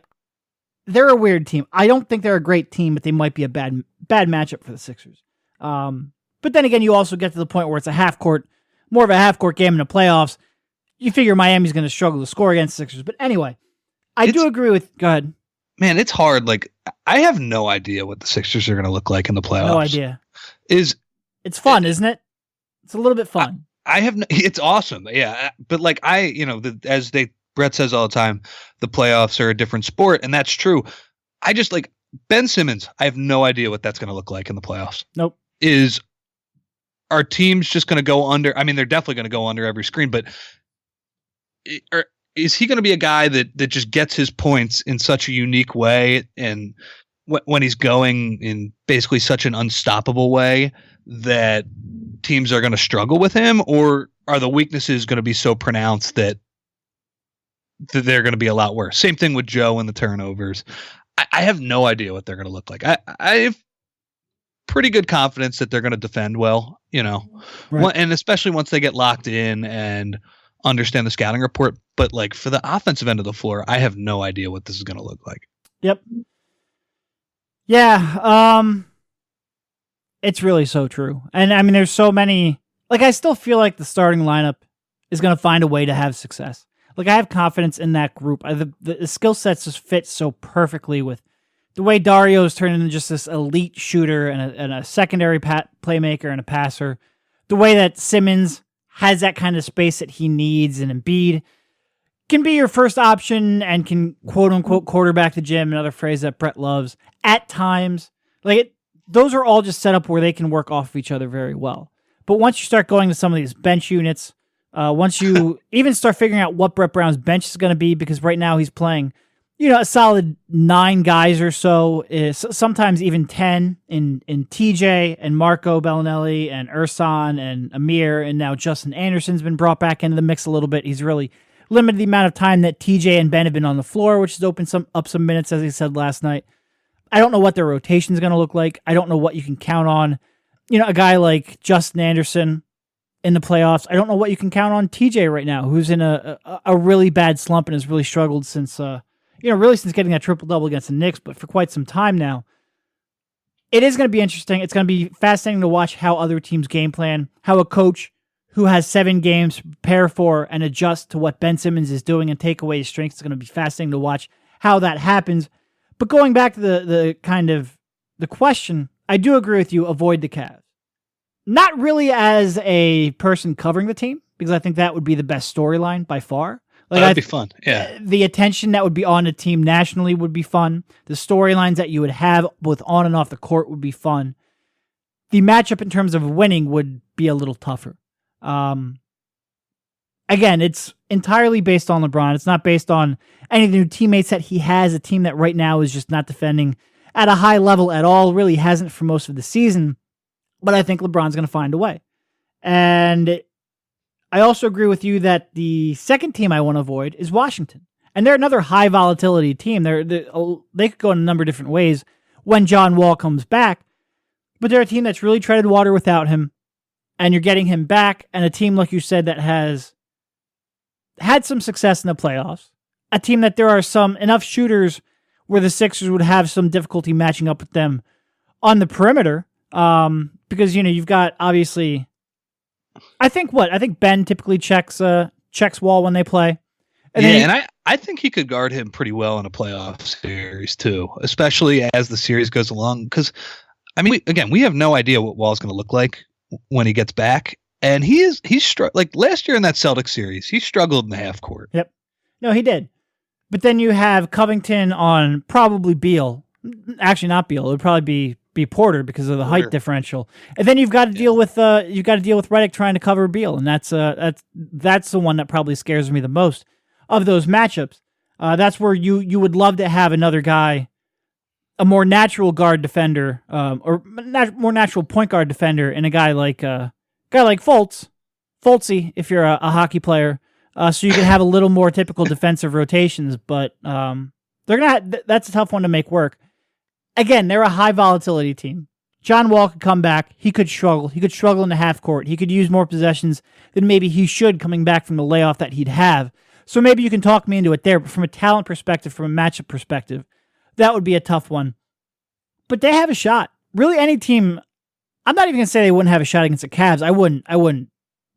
They're a weird team. I don't think they're a great team, but they might be a bad matchup for the Sixers. But then again, you also get to the point where it's more of a half-court game in the playoffs. You figure Miami's going to struggle to score against the Sixers. But anyway, I do agree with... Go ahead. Man, it's hard. Like, I have no idea what the Sixers are going to look like in the playoffs. No idea. It's fun, isn't it? It's a little bit fun. It's awesome. Yeah. But like Brett says all the time, the playoffs are a different sport. And that's true. I just like Ben Simmons. I have no idea what that's going to look like in the playoffs. Nope. Are teams just going to go under? I mean, they're definitely going to go under every screen, but is he going to be a guy that just gets his points in such a unique way, and when he's going in basically such an unstoppable way that teams are going to struggle with him, or are the weaknesses going to be so pronounced that they're going to be a lot worse? Same thing with Joe and the turnovers. I have no idea what they're going to look like. I have pretty good confidence that they're going to defend well, right. And especially once they get locked in and understand the scouting report. But like for the offensive end of the floor, I have no idea what this is going to look like. Yep. Yeah. It's really so true. And I mean, there's so many, like, I still feel like the starting lineup is going to find a way to have success. Like, I have confidence in that group. The skill sets just fit so perfectly with the way Dario's turned into just this elite shooter and a secondary playmaker and a passer. The way that Simmons has that kind of space that he needs, and Embiid can be your first option and can quote-unquote quarterback the gym, another phrase that Brett loves, at times. Those are all just set up where they can work off of each other very well. But once you start going to some of these bench units, once you even start figuring out what Brett Brown's bench is going to be, because right now he's playing, a solid 9 guys or so, sometimes even 10 in TJ and Marco Bellinelli and Ersan and Amir, and now Justin Anderson's been brought back into the mix a little bit. He's really limited the amount of time that TJ and Ben have been on the floor, which has opened up some minutes, as he said last night. I don't know what their rotation is going to look like. I don't know what you can count on. A guy like Justin Anderson in the playoffs. I don't know what you can count on TJ right now, who's in a really bad slump and has really struggled since since getting that triple-double against the Knicks, but for quite some time now. It is going to be interesting. It's going to be fascinating to watch how other teams game plan, how a coach who has 7 games to prepare for and adjust to what Ben Simmons is doing and take away his strengths. It's going to be fascinating to watch how that happens. But going back to the kind of the question, I do agree with you, avoid the Cavs. Not really as a person covering the team, because I think that would be the best storyline by far. That'd be fun. Yeah. The attention that would be on the team nationally would be fun. The storylines that you would have both on and off the court would be fun. The matchup in terms of winning would be a little tougher. Again, it's entirely based on LeBron. It's not based on any of the new teammates that he has, a team that right now is just not defending at a high level at all, really hasn't for most of the season. But I think LeBron's going to find a way. And I also agree with you that the second team I want to avoid is Washington. And they're another high volatility team. They could go in a number of different ways when John Wall comes back. But they're a team that's really treaded water without him. And you're getting him back. And a team, like you said, that has had some success in the playoffs. A team that there are enough shooters where the Sixers would have some difficulty matching up with them on the perimeter. Because, you've got, obviously, I think Ben typically checks Wall when they play. And I think he could guard him pretty well in a playoff series too, especially as the series goes along. Because, I mean, we have no idea what Wall's going to look like when he gets back. And he's like last year in that Celtics series, he struggled in the half court. Yep. No, he did. But then you have Covington on probably Beal. Actually, not Beal. It would probably be Porter because of the height differential. And then you've got to deal with Redick trying to cover Beal, and that's the one that probably scares me the most of those matchups. That's where you would love to have another guy, a more natural guard defender, or more natural point guard defender, and a guy like Fultzy, if you're a hockey player, so you can have a little more typical defensive rotations. But they're gonna. That's a tough one to make work. Again, they're a high volatility team. John Wall could come back. He could struggle. He could struggle in the half court. He could use more possessions than maybe he should coming back from the layoff that he'd have. So maybe you can talk me into it there. But from a talent perspective, from a matchup perspective, that would be a tough one. But they have a shot. Really, any team. I'm not even going to say they wouldn't have a shot against the Cavs. I wouldn't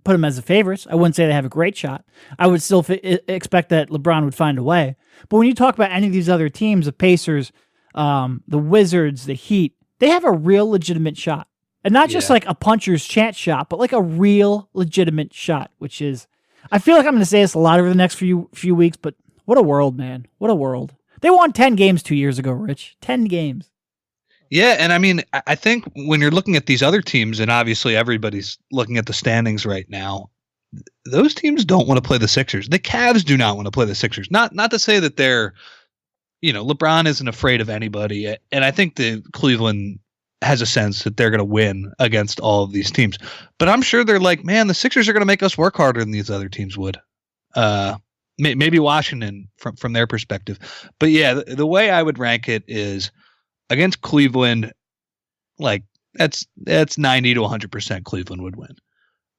put them as the favorites. I wouldn't say they have a great shot. I would still expect that LeBron would find a way. But when you talk about any of these other teams, the Pacers, the Wizards, the Heat, they have a real legitimate shot. And not just like a puncher's chance shot, but like a real legitimate shot, which is, I feel like I'm going to say this a lot over the next few weeks, but what a world, man. What a world. They won 10 games 2 years ago, Rich. 10 games. Yeah, and I mean, I think when you're looking at these other teams, and obviously everybody's looking at the standings right now, those teams don't want to play the Sixers. The Cavs do not want to play the Sixers. Not to say that they're, LeBron isn't afraid of anybody, and I think the Cleveland has a sense that they're going to win against all of these teams. But I'm sure they're like, man, the Sixers are going to make us work harder than these other teams would. Maybe Washington from their perspective. But yeah, the way I would rank it is against Cleveland, like that's 90 to 100% Cleveland would win.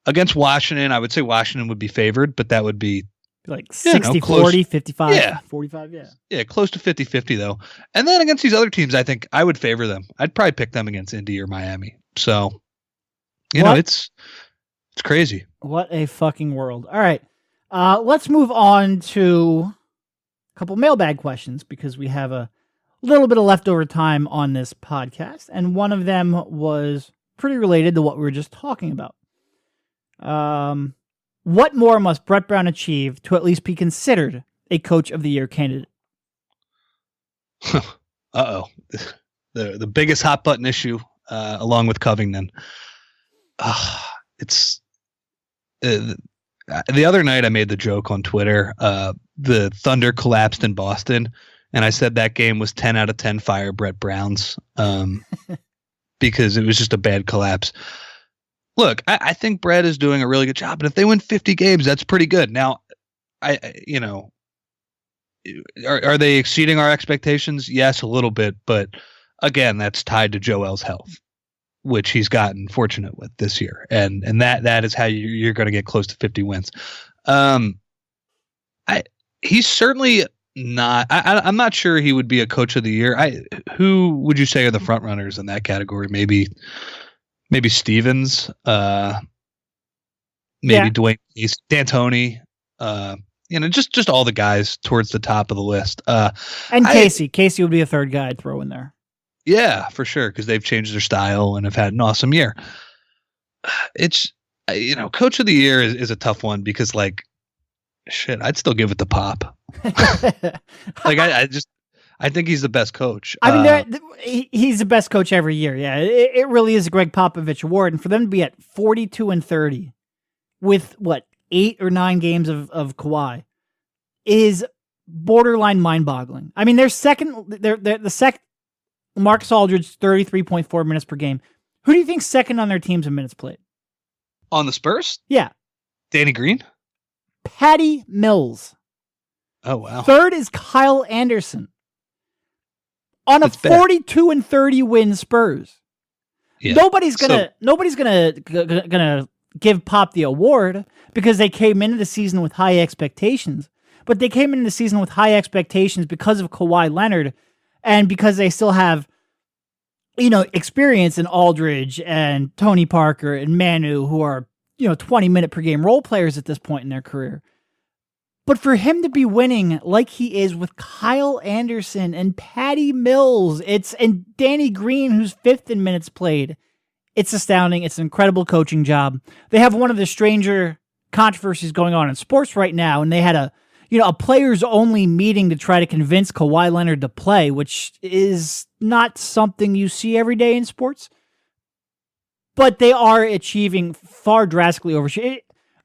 Against Washington, I would say Washington would be favored, but that would be like 60, 40, 55, yeah. 45, yeah. Yeah, close to 50-50 though. And then against these other teams, I think I would favor them. I'd probably pick them against Indy or Miami. So, it's crazy. What a fucking world. All right. Let's move on to a couple mailbag questions because we have a little bit of leftover time on this podcast. And one of them was pretty related to what we were just talking about. What more must Brett Brown achieve to at least be considered a Coach of the Year candidate? Uh-oh. The biggest hot button issue, along with Covington. It's the other night I made the joke on Twitter. The Thunder collapsed in Boston, and I said that game was 10 out of 10 fire Brett Browns because it was just a bad collapse. Look, I think Brett is doing a really good job, and if they win 50 games, that's pretty good. Now, are they exceeding our expectations? Yes, a little bit, but again, that's tied to Joel's health, which he's gotten fortunate with this year, and that is how you're going to get close to 50 wins. He's certainly not. I'm not sure he would be a Coach of the Year. Who would you say are the front runners in that category? Maybe Stevens, maybe Dwayne, D'Antoni, just all the guys towards the top of the list. And Casey would be a third guy I'd throw in there. Yeah, for sure, because they've changed their style and have had an awesome year. It's Coach of the Year is a tough one because shit, I'd still give it to Pop. I think he's the best coach. I mean, he's the best coach every year. Yeah, it really is a Greg Popovich award. And for them to be at 42-30 with 8 or 9 games of Kawhi is borderline mind-boggling. I mean, they're the second. Marcus Aldridge 33.4 minutes per game. Who do you think's second on their teams in minutes played? On the Spurs? Yeah, Danny Green, Patty Mills. Oh wow. Third is Kyle Anderson. On a 42-30 win Spurs. Yeah. Nobody's gonna give Pop the award because they came into the season with high expectations. But they came into the season with high expectations because of Kawhi Leonard and because they still have, experience in Aldridge and Tony Parker and Manu, who are, 20-minute per game role players at this point in their career. But for him to be winning like he is with Kyle Anderson and Patty Mills, and Danny Green, who's fifth in minutes played, it's astounding. It's an incredible coaching job. They have one of the stranger controversies going on in sports right now, and they had a players-only meeting to try to convince Kawhi Leonard to play, which is not something you see every day in sports. But they are achieving far drastically over.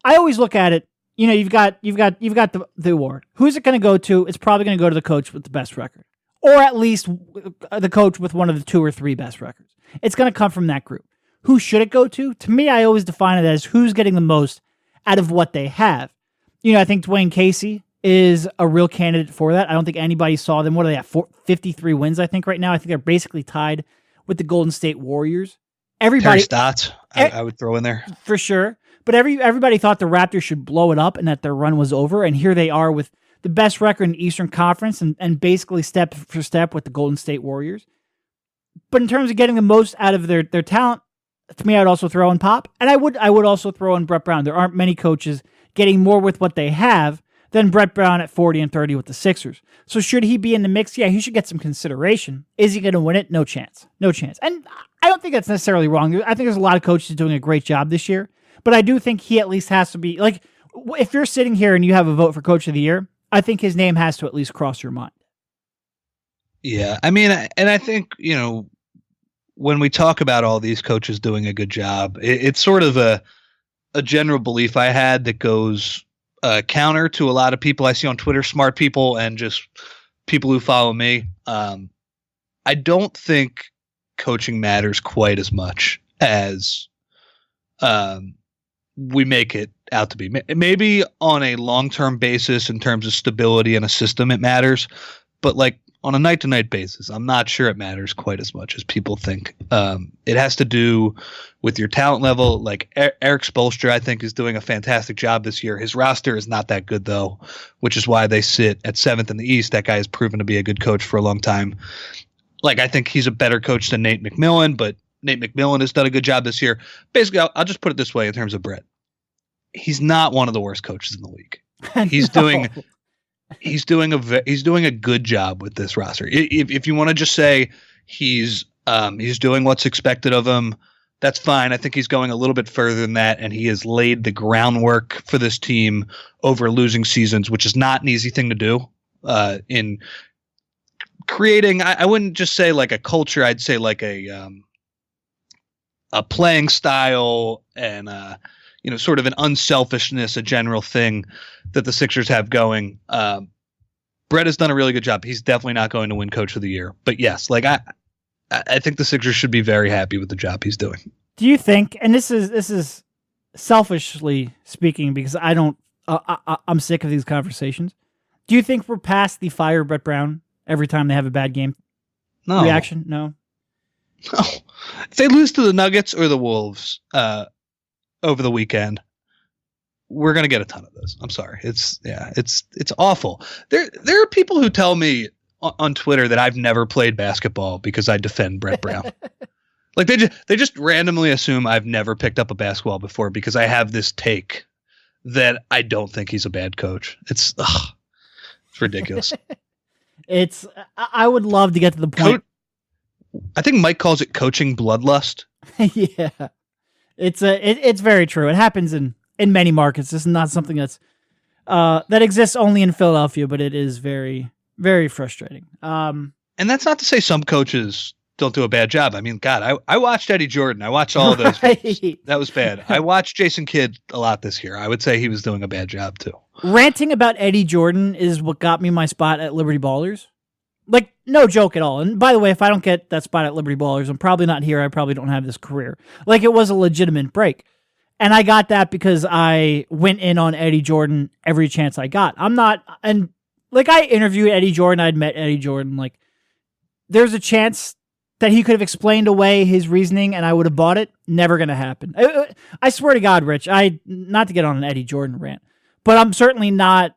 I always look at it. You've got the award. Who's it going to go to? It's probably going to go to the coach with the best record, or at least the coach with one of the 2 or 3 best records. It's going to come from that group. Who should it go to? To me, I always define it as who's getting the most out of what they have. I think Dwayne Casey is a real candidate for that. I don't think anybody saw them. What are they at? 53 wins, I think, right now. I think they're basically tied with the Golden State Warriors. Terry Stotts, I would throw in there. For sure. But everybody thought the Raptors should blow it up and that their run was over. And here they are with the best record in the Eastern Conference and basically step for step with the Golden State Warriors. But in terms of getting the most out of their talent, to me, I would also throw in Pop. And I would also throw in Brett Brown. There aren't many coaches getting more with what they have than Brett Brown at 40 and 30 with the Sixers. So should he be in the mix? Yeah, he should get some consideration. Is he going to win it? No chance. No chance. And I don't think that's necessarily wrong. I think there's a lot of coaches doing a great job this year. But I do think he at least has to be, like, if you're sitting here and you have a vote for Coach of the Year, I think his name has to at least cross your mind. Yeah, I mean, and I think, when we talk about all these coaches doing a good job, it's sort of a general belief I had that goes counter to a lot of people I see on Twitter, smart people and just people who follow me. I don't think coaching matters quite as much as we make it out to be. Maybe on a long-term basis in terms of stability in a system, it matters. But like on a night-to-night basis, I'm not sure it matters quite as much as people think. It has to do with your talent level. Like Eric Spoelstra, I think, is doing a fantastic job this year. His roster is not that good, though, which is why they sit at 7th in the East. That guy has proven to be a good coach for a long time. Like, I think he's a better coach than Nate McMillan, but Nate McMillan has done a good job this year. Basically, I'll just put it this way in terms of Brett. He's not one of the worst coaches in the league. He's No. he's doing a good job with this roster. If you want to just say he's doing what's expected of him, that's fine. I think he's going a little bit further than that, and he has laid the groundwork for this team over losing seasons, which is not an easy thing to do. In creating, I wouldn't just say like a culture. I'd say like a playing style and sort of an unselfishness, a general thing that the Sixers have going. Brett has done a really good job. He's definitely not going to win Coach of the Year, but yes, like I think the Sixers should be very happy with the job he's doing. Do you think, and this is selfishly speaking because I don't, I'm sick of these conversations. Do you think we're past the fire Brett Brown every time they have a bad game reaction? No. If they lose to the Nuggets or the Wolves over the weekend, we're going to get a ton of those. I'm sorry. It's awful. There are people who tell me on Twitter that I've never played basketball because I defend Brett Brown. Like they just randomly assume I've never picked up a basketball before because I have this take that I don't think he's a bad coach. It's ridiculous. I would love to get to the point. I think Mike calls it coaching bloodlust. Yeah. It's very true. It happens in many markets. This is not something that exists only in Philadelphia, but it is very, very frustrating. And that's not to say some coaches don't do a bad job. I mean, God, I watched Eddie Jordan. I watched all of those games. That was bad. I watched Jason Kidd a lot this year. I would say he was doing a bad job too. Ranting about Eddie Jordan is what got me my spot at Liberty Ballers. Like, no joke at all. And by the way, if I don't get that spot at Liberty Ballers, I'm probably not here. I probably don't have this career. Like, it was a legitimate break. And I got that because I went in on Eddie Jordan every chance I got. I interviewed Eddie Jordan. I'd met Eddie Jordan. Like, there's a chance that he could have explained away his reasoning and I would have bought it. Never going to happen. I swear to God, Rich, not to get on an Eddie Jordan rant, but I'm certainly not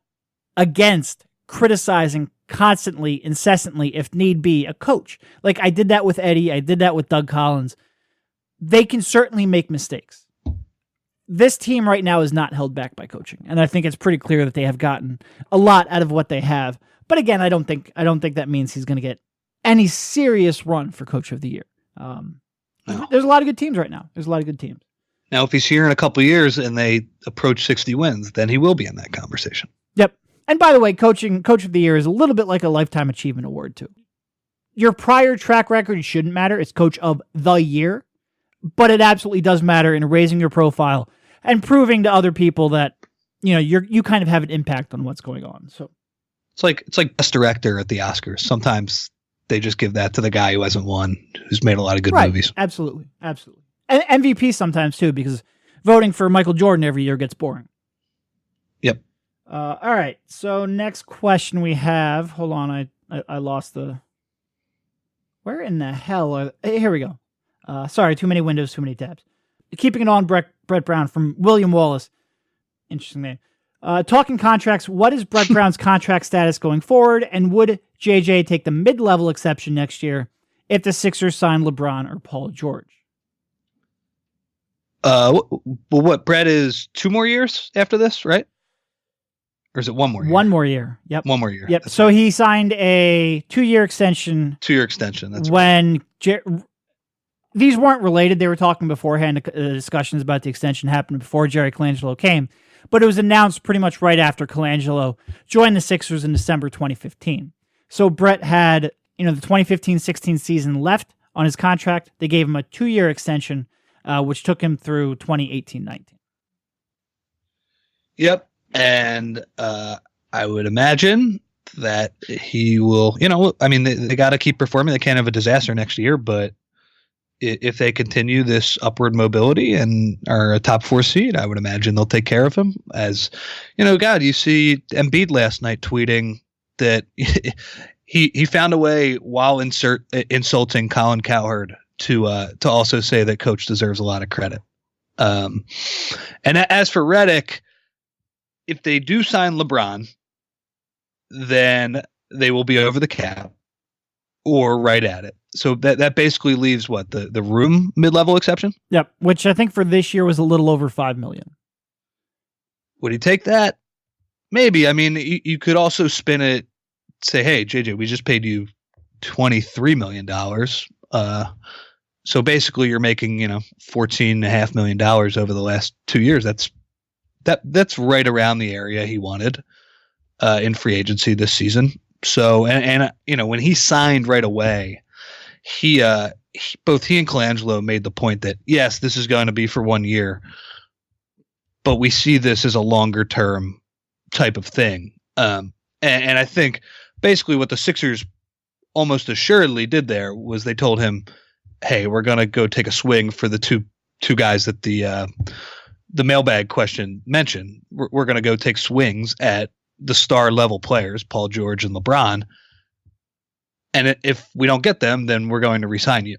against criticizing constantly, incessantly, if need be, a coach. Like, I did that with Eddie. I did that with Doug Collins. They can certainly make mistakes. This team right now is not held back by coaching, and I think it's pretty clear that they have gotten a lot out of what they have. But again, I don't think that means he's going to get any serious run for Coach of the Year. No. There's a lot of good teams right now. Now, if he's here in a couple of years and they approach 60 wins, then he will be in that conversation. Yep. And by the way, Coach of the Year is a little bit like a Lifetime Achievement Award, too. Your prior track record shouldn't matter. It's Coach of the Year. But it absolutely does matter in raising your profile and proving to other people that, you kind of have an impact on what's going on. So it's like best director at the Oscars. Sometimes they just give that to the guy who hasn't won, who's made a lot of good movies. Absolutely. And MVP sometimes, too, because voting for Michael Jordan every year gets boring. Yep. All right. So next question we have. Hold on. I lost the. Where in the hell are? Here we go. Sorry, too many windows, too many tabs. Keeping it on, Brett Brown from William Wallace. Interesting name. Talking contracts, what is Brett Brown's contract status going forward? And would JJ take the mid-level exception next year if the Sixers sign LeBron or Paul George? What Brett is 2 more years after this, right? Or is it 1 more year? 1 more year. Yep. 1 more year. Yep. So he signed a 2-year extension. 2-year extension. That's when these weren't related. They were talking beforehand. Discussions about the extension happened before Jerry Colangelo came, but it was announced pretty much right after Colangelo joined the Sixers in December 2015. So Brett had, the 2015-16 season left on his contract. They gave him a 2-year extension, which took him through 2018-19. Yep. And I would imagine that he will, they got to keep performing. They can't have a disaster next year, but if they continue this upward mobility and are a top 4 seed, I would imagine they'll take care of him. As God, you see Embiid last night tweeting that he found a way while insulting Colin Cowherd to also say that coach deserves a lot of credit. And as for Redick, if they do sign LeBron, then they will be over the cap or right at it. So that basically leaves what, the room mid-level exception? Yep, which I think for this year was a little over $5 million. Would he take that? Maybe. I mean, you could also spin it, say, hey, JJ, we just paid you $23 million. So basically you're making, $14.5 million over the last 2 years. That's right around the area he wanted in free agency this season. So, and when he signed right away, both he and Colangelo made the point that, yes, this is going to be for 1 year, but we see this as a longer term type of thing. And I think basically what the Sixers almost assuredly did there was they told him, hey, we're going to go take a swing for the two guys that the mailbag question mentioned. We're going to go take swings at the star level players, Paul George and LeBron. And if we don't get them, then we're going to re-sign you.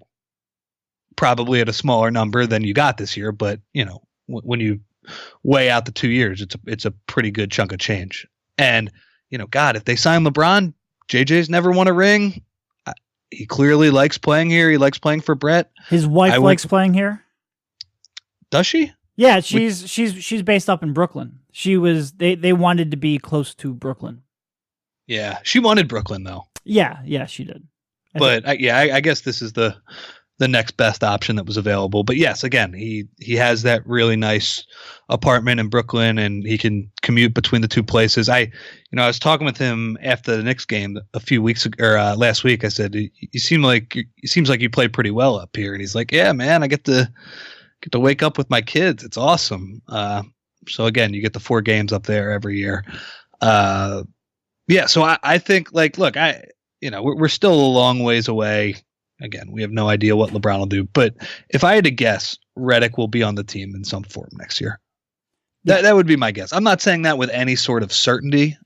Probably at a smaller number than you got this year, but when you weigh out the 2 years, it's a pretty good chunk of change. And God, if they sign LeBron, JJ's never won a ring. He clearly likes playing here. He likes playing for Brett. His wife likes playing here. Does she? Yeah, she's based up in Brooklyn. They wanted to be close to Brooklyn. Yeah, she wanted Brooklyn though. Yeah, she did. I guess this is the next best option that was available. But yes, again, he has that really nice apartment in Brooklyn, and he can commute between the two places. I was talking with him after the Knicks game a few weeks ago, or last week. I said, it seems like you play pretty well up here, and he's like, yeah, man, I get to wake up with my kids. It's awesome. So again, you get the 4 games up there every year. So I think, look, we're still a long ways away. Again, we have no idea what LeBron will do, but if I had to guess, Redick will be on the team in some form next year. That would be my guess. I'm not saying that with any sort of certainty,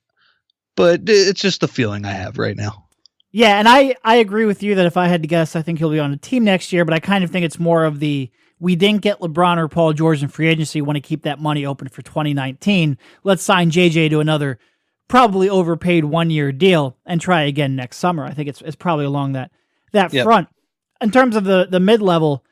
but it's just the feeling I have right now. Yeah, and I agree with you that if I had to guess, I think he'll be on the team next year, but I kind of think it's more of we didn't get LeBron or Paul George in free agency, want to keep that money open for 2019. Let's sign JJ to another probably overpaid 1-year deal and try again next summer. I think it's probably along that front. In terms of the mid-level,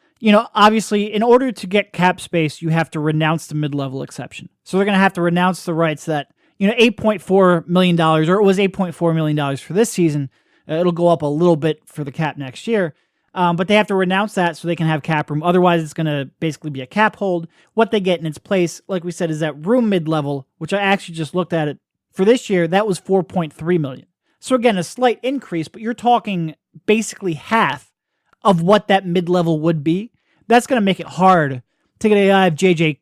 obviously in order to get cap space, you have to renounce the mid-level exception. So they're going to have to renounce the rights that, $8.4 million, or it was $8.4 million for this season. It'll go up a little bit for the cap next year. But they have to renounce that so they can have cap room. Otherwise, it's going to basically be a cap hold. What they get in its place, like we said, is that room mid-level, which I actually just looked at it. For this year, that was $4.3 million. So again, a slight increase, but you're talking basically half of what that mid-level would be. That's going to make it hard to get a guy of JJ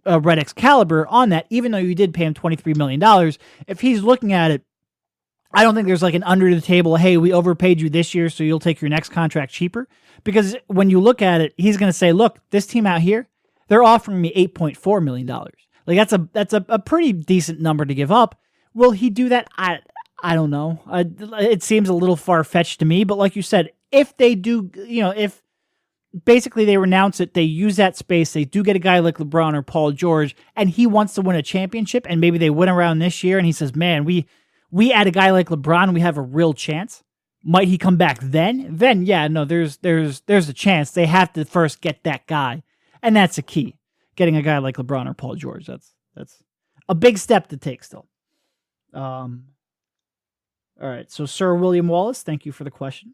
Redick's caliber on that, even though you did pay him $23 million. If he's looking at it, I don't think there's like an under the table, hey, we overpaid you this year, so you'll take your next contract cheaper. Because when you look at it, he's going to say, look, this team out here, they're offering me $8.4 million. Like that's a pretty decent number to give up. Will he do that? I don't know. It seems a little far-fetched to me, but like you said, if they do, if basically they renounce it, they use that space, they do get a guy like LeBron or Paul George, and he wants to win a championship, and maybe they win around this year, and he says, man, we add a guy like LeBron, we have a real chance. Might he come back then? Then, yeah, no, there's a chance. They have to first get that guy, and that's the key. Getting a guy like LeBron or Paul George, that's a big step to take still. All right, so Sir William Wallace, thank you for the question.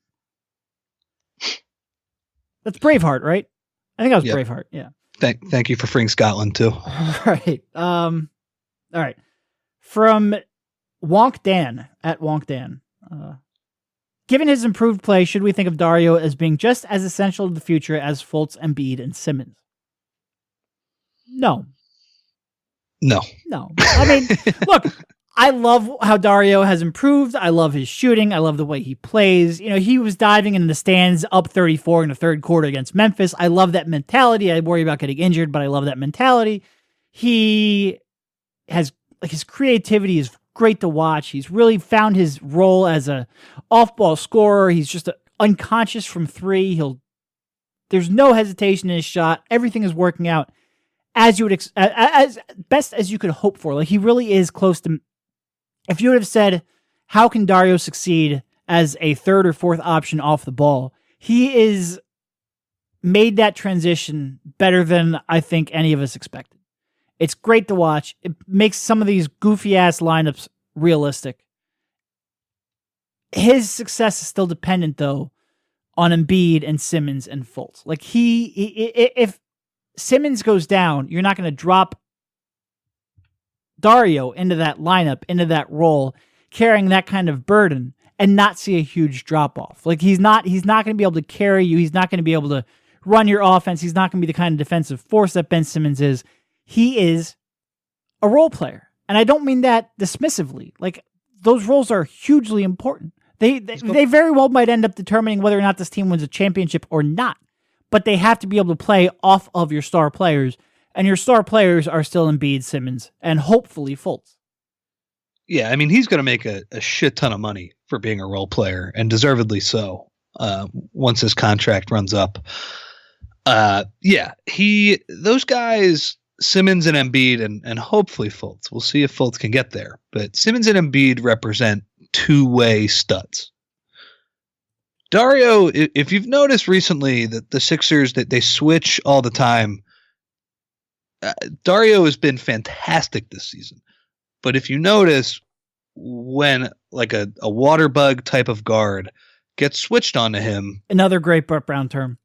That's Braveheart, right? I think that was Braveheart, yeah. Thank you for freeing Scotland, too. All right. All right. From Wonk Dan, at Wonk Dan. Given his improved play, should we think of Dario as being just as essential to the future as Fultz, Embiid, and Simmons? No. I mean, look, I love how Dario has improved. I love his shooting. I love the way he plays. He was diving in the stands up 34 in the third quarter against Memphis. I love that mentality. I worry about getting injured, but I love that mentality. He has, his creativity is great to watch. He's really found his role as a off-ball scorer. He's just unconscious from three. There's no hesitation in his shot. Everything is working out as you would as best as you could hope for. Like, he really is close to. If you would have said, how can Dario succeed as a third or fourth option off the ball? He is made that transition better than I think any of us expected. It's great to watch. It makes some of these goofy ass lineups realistic. His success is still dependent, though, on Embiid and Simmons and Fultz. Like, if Simmons goes down, you're not going to drop Dario into that lineup, into that role, carrying that kind of burden and not see a huge drop off. Like, he's not going to be able to carry you. He's not going to be able to run your offense. He's not going to be the kind of defensive force that Ben Simmons is. He is a role player. And I don't mean that dismissively. Like, those roles are hugely important. They very well might end up determining whether or not this team wins a championship or not. But they have to be able to play off of your star players. And your star players are still Embiid, Simmons, and hopefully Fultz. Yeah, I mean, he's going to make a shit ton of money for being a role player, and deservedly so, once his contract runs up. Those guys, Simmons and Embiid, and hopefully Fultz. We'll see if Fultz can get there. But Simmons and Embiid represent two-way studs. Dario, if you've noticed recently that the Sixers, that they switch all the time, Dario has been fantastic this season. But if you notice, when like a water bug type of guard gets switched onto him. Another great Brett Brown term.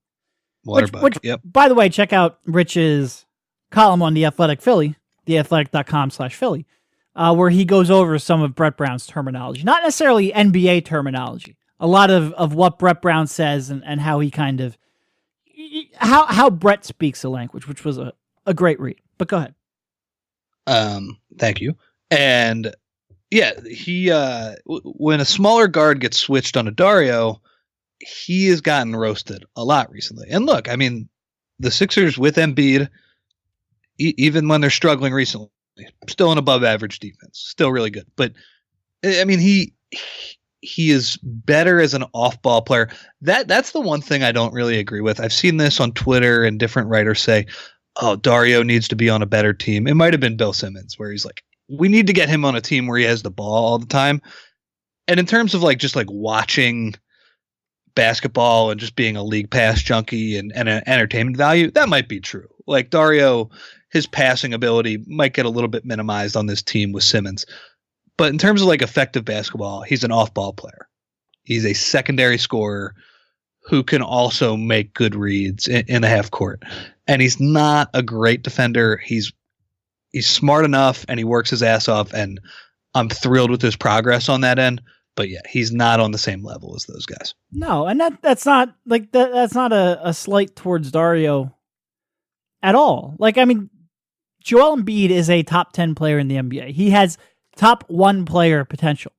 Water bug, yep. By the way, check out Rich's column on The Athletic Philly, theathletic.com/Philly, where he goes over some of Brett Brown's terminology. Not necessarily NBA terminology. A lot of what Brett Brown says and how he kind of, how Brett speaks the language, which was a great read. But go ahead. Thank you. And yeah, he when a smaller guard gets switched on a Dario, he has gotten roasted a lot recently. And look, I mean, the Sixers with Embiid, even when they're struggling recently, still an above average defense, still really good. But I mean, he is better as an off-ball player. That's the one thing I don't really agree with. I've seen this on Twitter and different writers say, oh, Dario needs to be on a better team. It might have been Bill Simmons, where he's like, we need to get him on a team where he has the ball all the time. And in terms of like just like watching basketball and just being a league pass junkie and an entertainment value, that might be true. Like Dario, his passing ability might get a little bit minimized on this team with Simmons. But in terms of like effective basketball, he's an off-ball player. He's a secondary scorer who can also make good reads in the half court. And he's not a great defender. He's smart enough and he works his ass off, and I'm thrilled with his progress on that end. But yeah, he's not on the same level as those guys. No, and that's not like that's not a slight towards Dario at all. Like, I mean, Joel Embiid is a top 10 player in the NBA. He has top 1 player potential.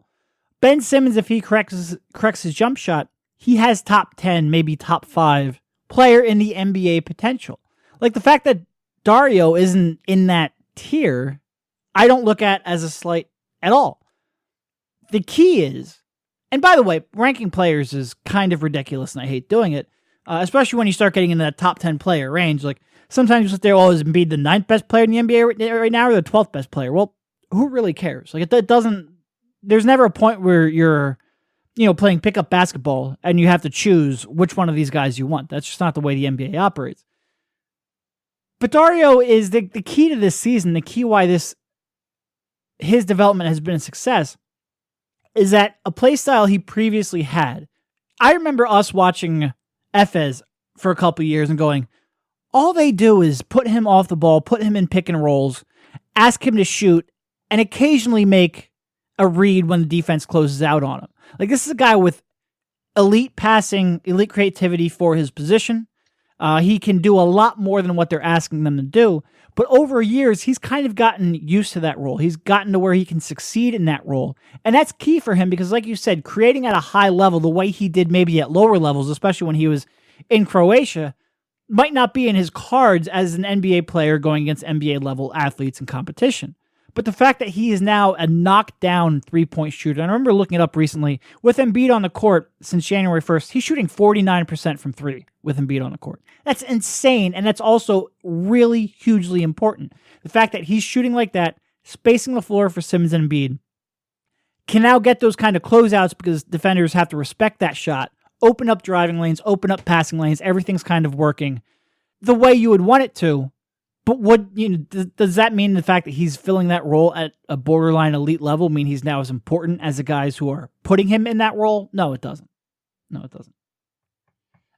Ben Simmons, if he corrects his jump shot, he has top 10, maybe top 5 player in the NBA potential. Like, the fact that Dario isn't in that tier, I don't look at as a slight at all. The key is, and by the way, ranking players is kind of ridiculous, and I hate doing it, especially when you start getting into that top 10 player range. Like, sometimes you sit there, is Embiid the 9th best player in the NBA right now or the 12th best player? Well, who really cares? Like, it doesn't, there's never a point where you're, playing pickup basketball and you have to choose which one of these guys you want. That's just not the way the NBA operates. But Dario is the key to this season, the key why his development has been a success, is that a play style he previously had. I remember us watching Efes for a couple years and going, all they do is put him off the ball, put him in pick and rolls, ask him to shoot, and occasionally make a read when the defense closes out on him. Like, this is a guy with elite passing, elite creativity for his position. He can do a lot more than what they're asking them to do. But over years, he's kind of gotten used to that role. He's gotten to where he can succeed in that role. And that's key for him because, like you said, creating at a high level the way he did maybe at lower levels, especially when he was in Croatia, might not be in his cards as an NBA player going against NBA level athletes in competition. But the fact that he is now a knockdown three-point shooter, and I remember looking it up recently, with Embiid on the court since January 1st, he's shooting 49% from three with Embiid on the court. That's insane, and that's also really hugely important. The fact that he's shooting like that, spacing the floor for Simmons and Embiid, can now get those kind of closeouts because defenders have to respect that shot, open up driving lanes, open up passing lanes, everything's kind of working the way you would want it to. But does that mean the fact that he's filling that role at a borderline elite level mean he's now as important as the guys who are putting him in that role? No, it doesn't.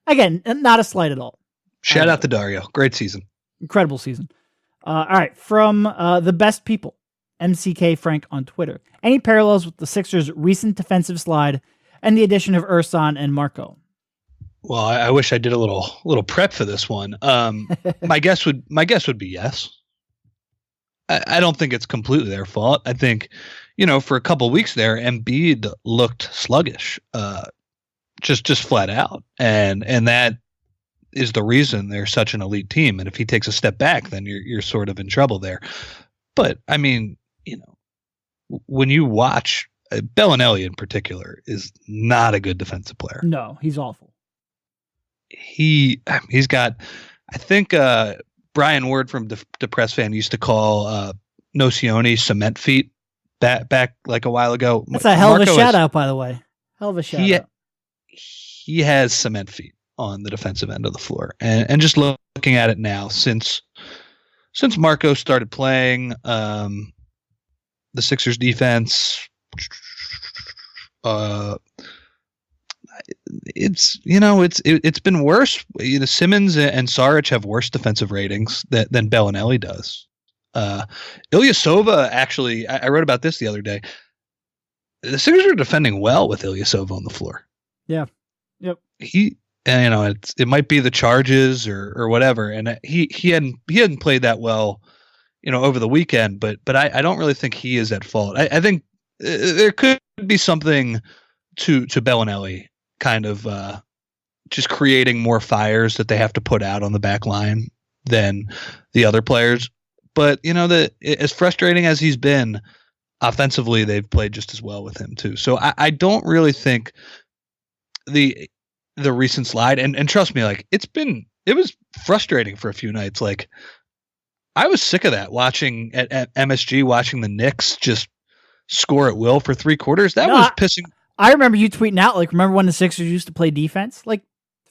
Again, not a slight at all. Shout out to Dario. Great season. Incredible season. All right, from the best people, MCK Frank on Twitter. Any parallels with the Sixers' recent defensive slide and the addition of Ersan and Marco? Well, I wish I did a little prep for this one. My guess would be yes. I don't think it's completely their fault. I think, for a couple of weeks there, Embiid looked sluggish, just flat out, and that is the reason they're such an elite team. And if he takes a step back, then you're sort of in trouble there. But I mean, when you watch Bellinelli in particular is not a good defensive player. No, he's awful. He's got, I think Brian Ward from Depressed Fan used to call Nocioni cement feet back like a while ago. That's a hell of a shout out, by the way. Hell of a shout out. He has cement feet on the defensive end of the floor, and just looking at it now since Marco started playing, the Sixers defense. It's been worse. Simmons and Saric have worse defensive ratings than Bellinelli does. Ilyasova, actually, I wrote about this the other day. The Sixers are defending well with Ilyasova on the floor. Yeah. Yep. It might be the charges or whatever, and he hadn't played that well, over the weekend. But I don't really think he is at fault. I think there could be something to Bellinelli kind of just creating more fires that they have to put out on the back line than the other players. But as frustrating as he's been offensively, they've played just as well with him too. So I don't really think the recent slide, and trust me, like it was frustrating for a few nights. Like, I was sick of that watching at MSG, watching the Knicks just score at will for 3 quarters. That was pissing. I remember you tweeting out, like, remember when the Sixers used to play defense? Like,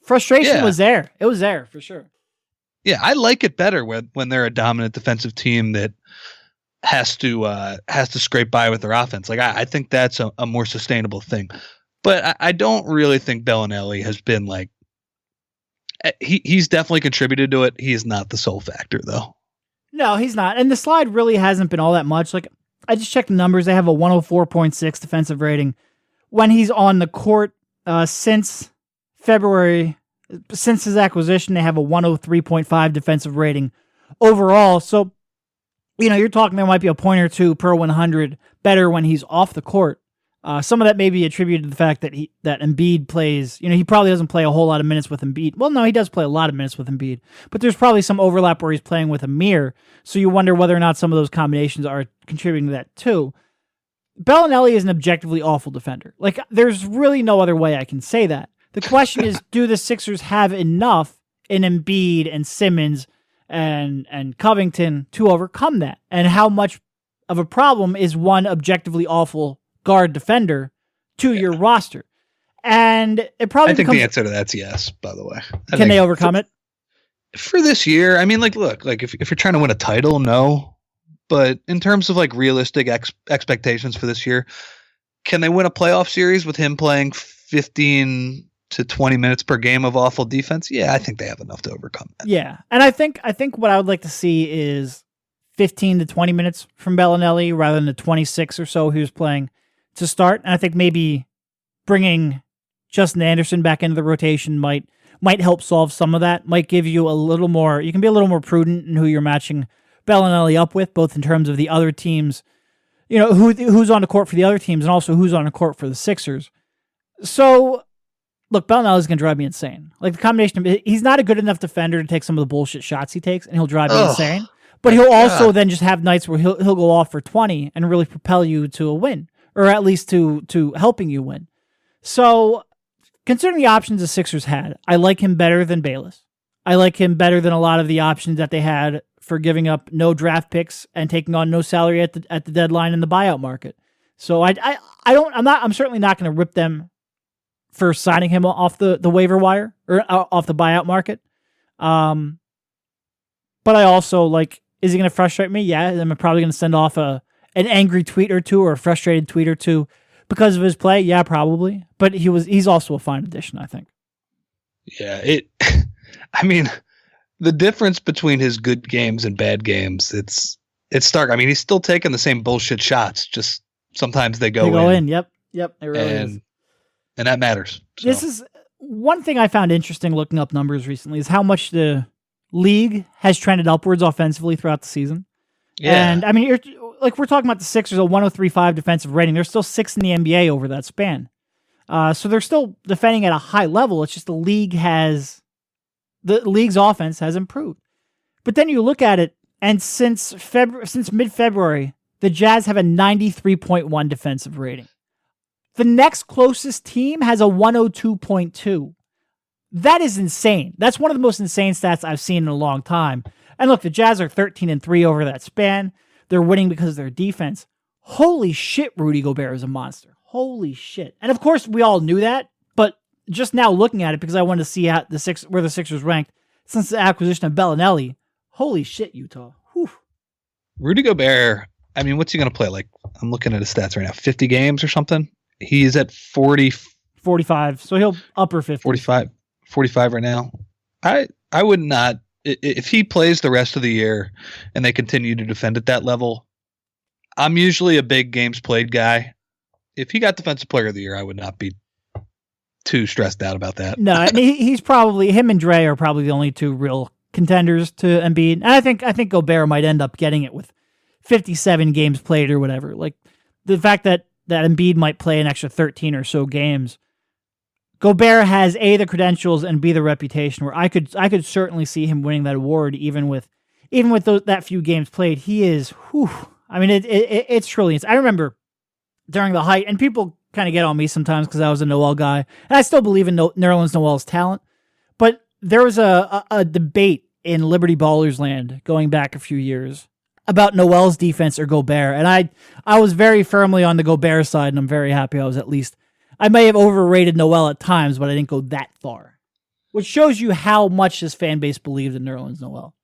frustration was there. It was there for sure. Yeah, I like it better when they're a dominant defensive team that has to scrape by with their offense. Like, I think that's a more sustainable thing. But I don't really think Bellinelli has been like he's definitely contributed to it. He is not the sole factor, though. No, he's not. And the slide really hasn't been all that much. Like, I just checked the numbers. They have a 104.6 defensive rating when he's on the court since February. Since his acquisition, they have a 103.5 defensive rating overall. So, you're talking there might be a point or two per 100 better when he's off the court. Some of that may be attributed to the fact that Embiid plays, he probably doesn't play a whole lot of minutes with Embiid. Well, no, he does play a lot of minutes with Embiid, but there's probably some overlap where he's playing with Amir. So you wonder whether or not some of those combinations are contributing to that too. Bellinelli is an objectively awful defender. Like, there's really no other way I can say that. The question is, do the Sixers have enough in Embiid and Simmons and Covington to overcome that? And how much of a problem is one objectively awful guard defender to your roster? And it probably I think the answer to that's yes, by the way. Can they overcome it? For this year, I mean, look, if you're trying to win a title, no. But in terms of realistic expectations for this year, can they win a playoff series with him playing 15 to 20 minutes per game of awful defense? Yeah, I think they have enough to overcome that. Yeah, and I think what I would like to see is 15 to 20 minutes from Bellinelli rather than the 26 or so he was playing to start. And I think maybe bringing Justin Anderson back into the rotation might help solve some of that. Might give you a little more. You can be a little more prudent in who you're matching Bellinelli up with, both in terms of the other teams, who's on the court for the other teams, and also who's on the court for the Sixers. So, look, Bellinelli's going to drive me insane. Like, the combination of he's not a good enough defender to take some of the bullshit shots he takes, and he'll drive me insane. But he'll also then just have nights where he'll go off for 20 and really propel you to a win, or at least to helping you win. So, considering the options the Sixers had, I like him better than Bayless. I like him better than a lot of the options that they had for giving up no draft picks and taking on no salary at the deadline in the buyout market. So I'm certainly not going to rip them for signing him off the waiver wire or off the buyout market. But I also is he going to frustrate me? Yeah, I'm probably going to send off an angry tweet or two or a frustrated tweet or two because of his play. Yeah, probably. But he's also a fine addition, I think. Yeah, I mean, the difference between his good games and bad games, it's stark. I mean, he's still taking the same bullshit shots. Just sometimes they go in. Yep. It really is. And that matters. So. This is one thing I found interesting looking up numbers recently is how much the league has trended upwards offensively throughout the season. Yeah. And I mean, we're talking about the Sixers, a 103.5 defensive rating. They're still 6th in the NBA over that span. So they're still defending at a high level. It's just the league's offense has improved. But then you look at it, and since mid-February, the Jazz have a 93.1 defensive rating. The next closest team has a 102.2. That is insane. That's one of the most insane stats I've seen in a long time. And look, the Jazz are 13-3 over that span. They're winning because of their defense. Holy shit, Rudy Gobert is a monster. Holy shit. And of course, we all knew that, but just now looking at it, because I wanted to see how where the Sixers ranked since the acquisition of Bellinelli. Holy shit, Utah. Whew. Rudy Gobert, I mean, what's he going to play? I'm looking at his stats right now. 50 games or something? He's at 45. So he'll upper 50. 45 right now. I would not, if he plays the rest of the year and they continue to defend at that level, I'm usually a big games played guy. If he got Defensive Player of the Year, I would not be too stressed out about that. No, and he's probably, him and Dre are probably the only two real contenders to Embiid. And I think Gobert might end up getting it with 57 games played or whatever. Like, the fact that Embiid might play an extra 13 or so games, Gobert has A, the credentials, and B, the reputation, where I could certainly see him winning that award even with that few games played. He is, I mean, it's trillions. I remember during the height, and people kind of get on me sometimes because I was a Noel guy, and I still believe in Nerlens Noel's talent, but there was a debate in Liberty Ballers Land going back a few years about Noel's defense or Gobert, and I was very firmly on the Gobert side, and I'm very happy I may have overrated Noel at times, but I didn't go that far, which shows you how much this fan base believed in Nerlens Noel.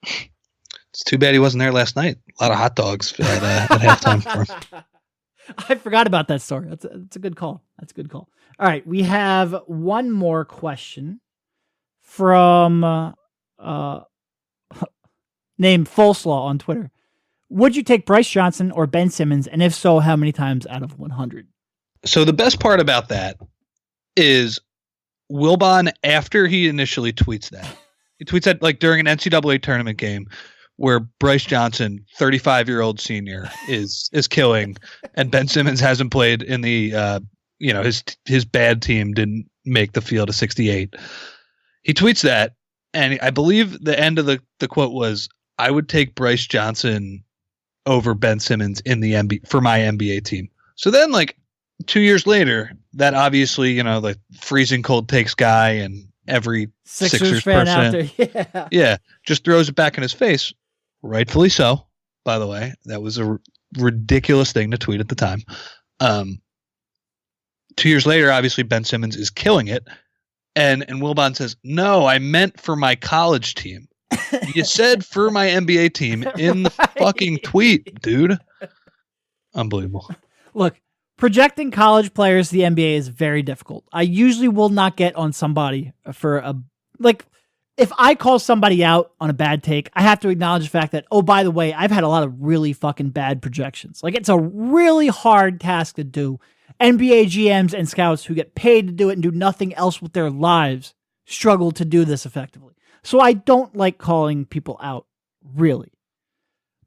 It's too bad he wasn't there last night. A lot of hot dogs at halftime for him. I forgot about that story. That's a good call. That's a good call. All right, we have one more question from named Fullslaw on Twitter. Would you take Bryce Johnson or Ben Simmons, and if so, how many times out of 100? So the best part about that is Wilbon, after he initially tweets that, he tweets that during an NCAA tournament game where Bryce Johnson, 35-year-old senior, is killing, and Ben Simmons hasn't played in the his bad team didn't make the field of 68. He tweets that, and I believe the end of the quote was, "I would take Bryce Johnson over Ben Simmons in the NBA for my NBA team." So then, like 2 years later, that obviously, like freezing cold takes guy and every Sixers fan person, out there, yeah, just throws it back in his face. Rightfully so, by the way. That was a ridiculous thing to tweet at the time. 2 years later, obviously Ben Simmons is killing it, and Wilbon says, "No, I meant for my college team." You said for my NBA team in the fucking tweet, dude. Unbelievable. Look, projecting college players to the NBA is very difficult. I usually will not get on somebody for if I call somebody out on a bad take, I have to acknowledge the fact that, oh, by the way, I've had a lot of really fucking bad projections. Like, it's a really hard task to do. NBA GMs and scouts who get paid to do it and do nothing else with their lives struggle to do this effectively. So I don't like calling people out, really.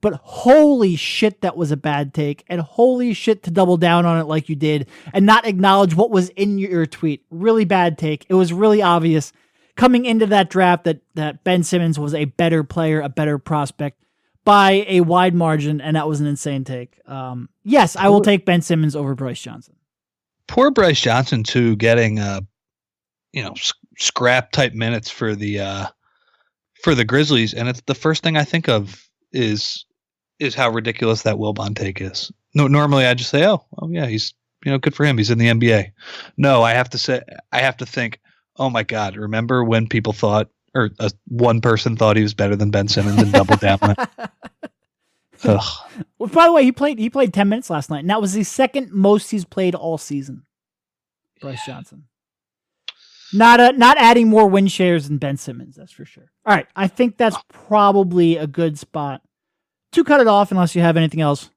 But holy shit, that was a bad take. And holy shit to double down on it like you did and not acknowledge what was in your tweet. Really bad take. It was really obvious coming into that draft that Ben Simmons was a better player, a better prospect by a wide margin, and that was an insane take. Yes, I will take Ben Simmons over Bryce Johnson. Poor Bryce Johnson, too, getting scrap type minutes for the Grizzlies, and it's the first thing I think of is how ridiculous that Wilbon take is. No, normally I just say, oh yeah, he's good for him. He's in the NBA. No, I have to think, oh my God, remember when people thought, or one person thought he was better than Ben Simmons and doubled down on it? Ugh. Well, by the way, he played 10 minutes last night, and that was the second most he's played all season. Bryce Johnson. Not adding more win shares than Ben Simmons, that's for sure. All right, I think that's probably a good spot to cut it off, unless you have anything else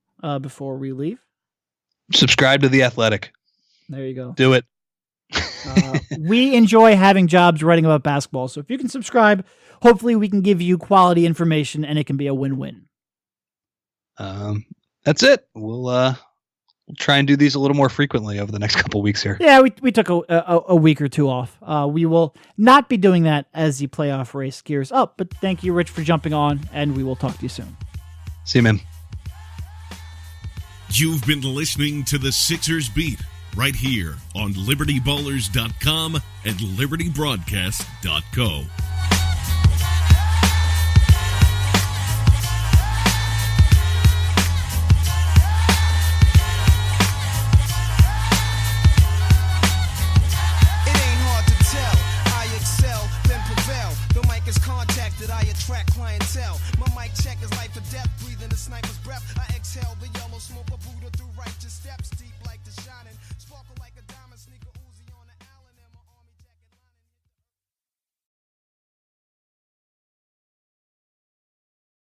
before we leave. Subscribe to The Athletic. There you go. Do it. We enjoy having jobs writing about basketball, so if you can subscribe, hopefully we can give you quality information, and it can be a win-win. That's it. We'll try and do these a little more frequently over the next couple weeks here. Yeah, we took a week or two off. We will not be doing that as the playoff race gears up, but thank you, Rich, for jumping on, and we will talk to you soon. See you, man. You've been listening to the Sixers Beat right here on LibertyBallers.com and LibertyBroadcast.co. Clientele. My mic check is life or death, breathing the sniper's breath. I exhale the yellow smoke, a Buddha through righteous steps, deep like the shining, sparkle like a diamond sneaker.